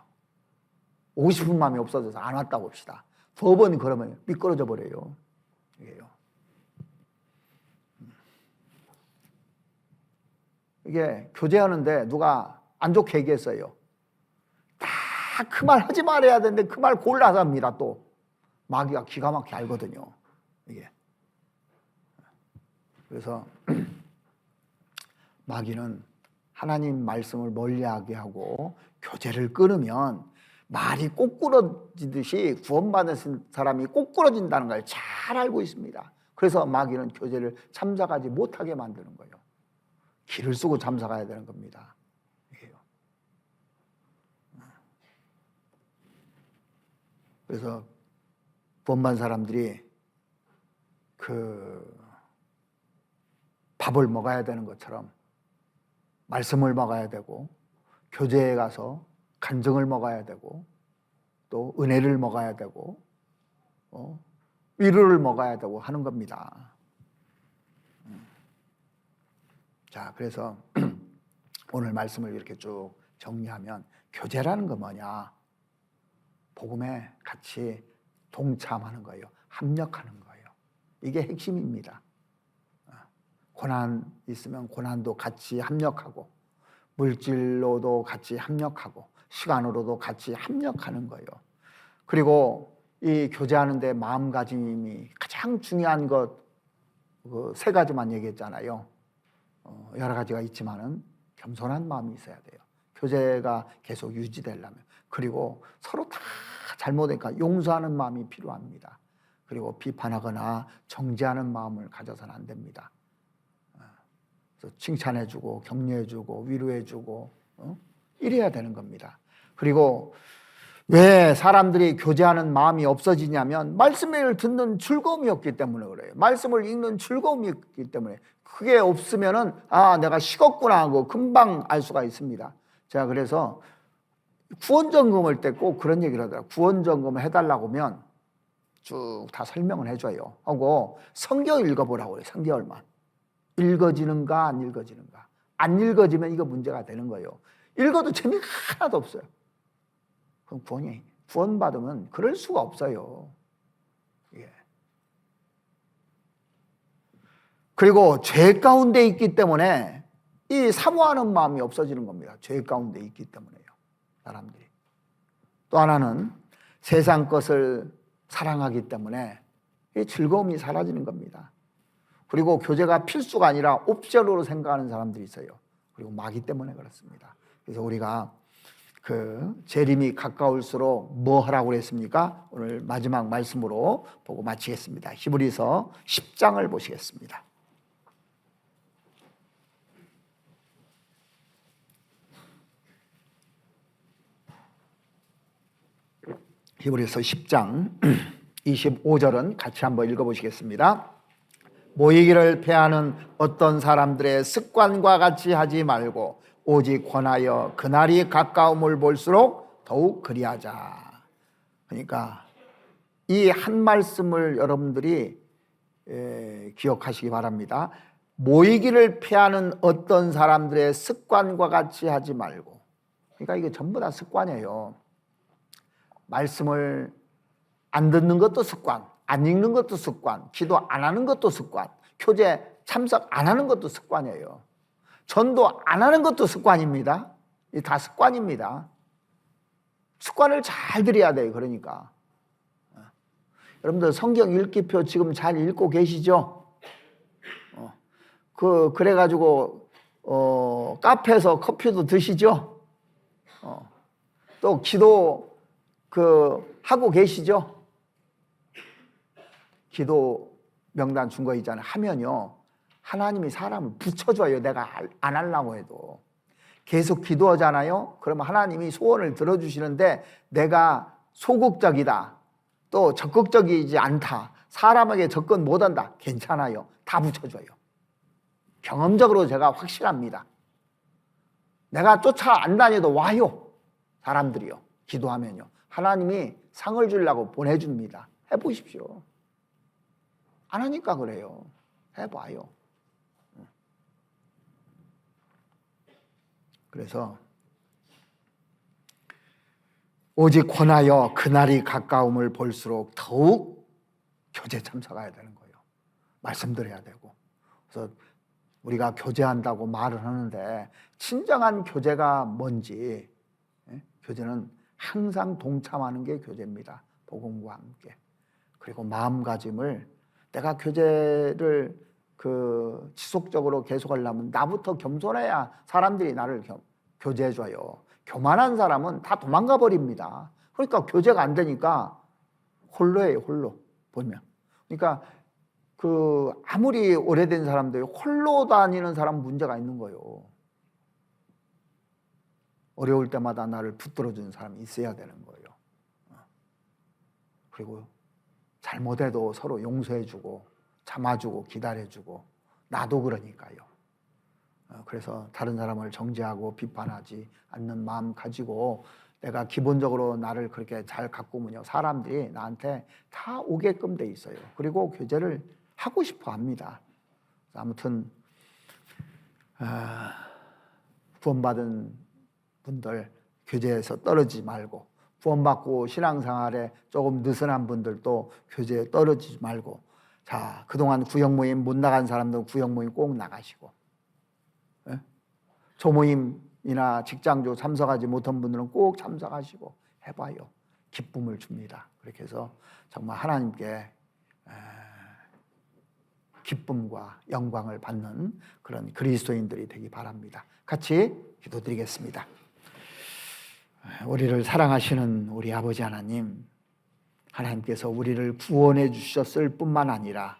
오고 싶은 마음이 없어져서 안 왔다고 합시다. 두 번 그러면 미끄러져 버려요. 이게 교제하는데 누가 안 좋게 얘기했어요. 다 그 말 하지 말아야 되는데 그 말 골라서 합니다. 또 마귀가 기가 막히게 알거든요. 이게 그래서 마귀는 하나님 말씀을 멀리하게 하고 교제를 끊으면 말이 꼬꾸러지듯이 구원받은 사람이 꼬꾸러진다는 걸 잘 알고 있습니다. 그래서 마귀는 교제를 참석하지 못하게 만드는 거예요. 길을 쓰고 참석해야 되는 겁니다. 그래서 구원받은 사람들이 밥을 먹어야 되는 것처럼 말씀을 먹어야 되고 교제에 가서 간증을 먹어야 되고 또 은혜를 먹어야 되고 위로를 먹어야 되고 하는 겁니다. 자, 그래서 오늘 말씀을 이렇게 쭉 정리하면 교제라는 건 뭐냐? 복음에 같이 동참하는 거예요. 합력하는 거예요. 이게 핵심입니다. 고난 있으면 고난도 같이 합력하고 물질로도 같이 합력하고 시간으로도 같이 합력하는 거예요. 그리고 이 교제하는 데 마음가짐이 가장 중요한 것 세 가지만 얘기했잖아요. 여러 가지가 있지만은 겸손한 마음이 있어야 돼요. 교제가 계속 유지되려면. 그리고 서로 다 잘못하니까 용서하는 마음이 필요합니다. 그리고 비판하거나 정죄하는 마음을 가져서는 안 됩니다. 그래서 칭찬해주고 격려해주고 위로해주고 이래야 되는 겁니다. 그리고 왜 사람들이 교제하는 마음이 없어지냐면 말씀을 듣는 즐거움이 없기 때문에 그래요. 말씀을 읽는 즐거움이 없기 때문에. 그게 없으면은 내가 식었구나 하고 금방 알 수가 있습니다. 제가 그래서 구원점검할 때 꼭 그런 얘기를 하더라고요. 구원점검을 해달라고 하면 쭉 다 설명을 해줘요. 하고 성경 읽어보라고 해요. 3개월만. 읽어지는가 안 읽어지는가. 안 읽어지면 이거 문제가 되는 거예요. 읽어도 재미가 하나도 없어요. 그럼 구원받으면 그럴 수가 없어요. 예. 그리고 죄 가운데 있기 때문에 이 사모하는 마음이 없어지는 겁니다. 죄 가운데 있기 때문에요. 사람들이. 또 하나는 세상 것을 사랑하기 때문에 이 즐거움이 사라지는 겁니다. 그리고 교제가 필수가 아니라 옵션으로 생각하는 사람들이 있어요. 그리고 마귀 때문에 그렇습니다. 그래서 우리가 재림이 가까울수록 뭐 하라고 그랬습니까? 오늘 마지막 말씀으로 보고 마치겠습니다. 히브리서 10장을 보시겠습니다. 히브리서 10장 25절은 같이 한번 읽어보시겠습니다. 모이기를 패하는 어떤 사람들의 습관과 같이 하지 말고 오직 권하여 그날이 가까움을 볼수록 더욱 그리하자. 그러니까 이 한 말씀을 여러분들이 기억하시기 바랍니다. 모이기를 피하는 어떤 사람들의 습관과 같이 하지 말고. 그러니까 이게 전부 다 습관이에요. 말씀을 안 듣는 것도 습관, 안 읽는 것도 습관, 기도 안 하는 것도 습관, 교제 참석 안 하는 것도 습관이에요. 전도 안 하는 것도 습관입니다. 이 다 습관입니다. 습관을 잘 들여야 돼요. 그러니까 여러분들 성경 읽기표 지금 잘 읽고 계시죠? 그래가지고 카페에서 커피도 드시죠? 또 기도 하고 계시죠? 기도 명단 준 거 있잖아요. 하면요, 하나님이 사람을 붙여줘요. 내가 안 하려고 해도. 계속 기도하잖아요. 그러면 하나님이 소원을 들어주시는데 내가 소극적이다, 또 적극적이지 않다, 사람에게 접근 못한다, 괜찮아요. 다 붙여줘요. 경험적으로 제가 확실합니다. 내가 쫓아 안 다녀도 와요. 사람들이요. 기도하면요. 하나님이 상을 주려고 보내줍니다. 해보십시오. 안 하니까 그래요. 해봐요. 그래서 오직 권하여 그날이 가까움을 볼수록 더욱 교제 참석해야 되는 거예요. 말씀드려야 되고. 그래서 우리가 교제한다고 말을 하는데 진정한 교제가 뭔지, 교제는 항상 동참하는 게 교제입니다. 복음과 함께. 그리고 마음가짐을 내가 교제를 지속적으로 계속하려면 나부터 겸손해야 사람들이 나를 교제해줘요. 교만한 사람은 다 도망가 버립니다. 그러니까 교제가 안 되니까 홀로예요. 홀로 보면. 그러니까 아무리 오래된 사람도 홀로 다니는 사람 문제가 있는 거예요. 어려울 때마다 나를 붙들어주는 사람이 있어야 되는 거예요. 그리고 잘못해도 서로 용서해주고 참아주고 기다려주고, 나도 그러니까요. 그래서 다른 사람을 정죄하고 비판하지 않는 마음 가지고 내가 기본적으로 나를 그렇게 잘 가꾸면요, 사람들이 나한테 다 오게끔 돼 있어요. 그리고 교제를 하고 싶어 합니다. 아무튼 구원받은 분들 교제에서 떨어지지 말고, 구원받고 신앙생활에 조금 느슨한 분들도 교제에 떨어지지 말고, 자, 그동안 구역모임 못 나간 사람들은 구역모임 꼭 나가시고, 조모임 결혼이나 직장조 참석하지 못한 분들은 꼭 참석하시고 해봐요. 기쁨을 줍니다. 그렇게 해서 정말 하나님께 기쁨과 영광을 받는 그런 그리스도인들이 되기 바랍니다. 같이 기도드리겠습니다. 우리를 사랑하시는 우리 아버지 하나님, 하나님께서 우리를 구원해 주셨을 뿐만 아니라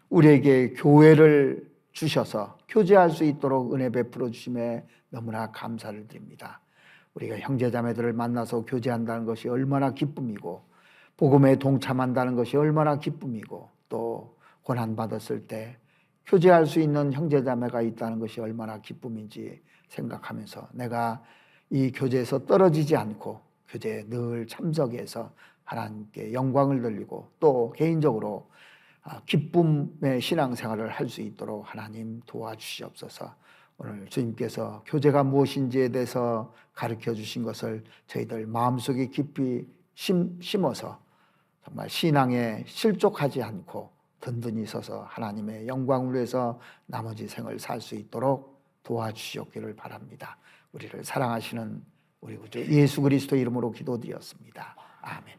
우리에게 교회를 주셔서 교제할 수 있도록 은혜 베풀어 주심에 너무나 감사를 드립니다. 우리가 형제자매들을 만나서 교제한다는 것이 얼마나 기쁨이고 복음에 동참한다는 것이 얼마나 기쁨이고 또 고난받았을 때 교제할 수 있는 형제자매가 있다는 것이 얼마나 기쁨인지 생각하면서 내가 이 교제에서 떨어지지 않고 교제에 늘 참석해서 하나님께 영광을 돌리고 또 개인적으로 기쁨의 신앙생활을 할 수 있도록 하나님 도와주시옵소서. 오늘 주님께서 교제가 무엇인지에 대해서 가르쳐 주신 것을 저희들 마음속에 깊이 심어서 정말 신앙에 실족하지 않고 든든히 서서 하나님의 영광을 위해서 나머지 생을 살 수 있도록 도와주시옵기를 바랍니다. 우리를 사랑하시는 우리 구주 예수 그리스도 이름으로 기도드렸습니다. 아멘.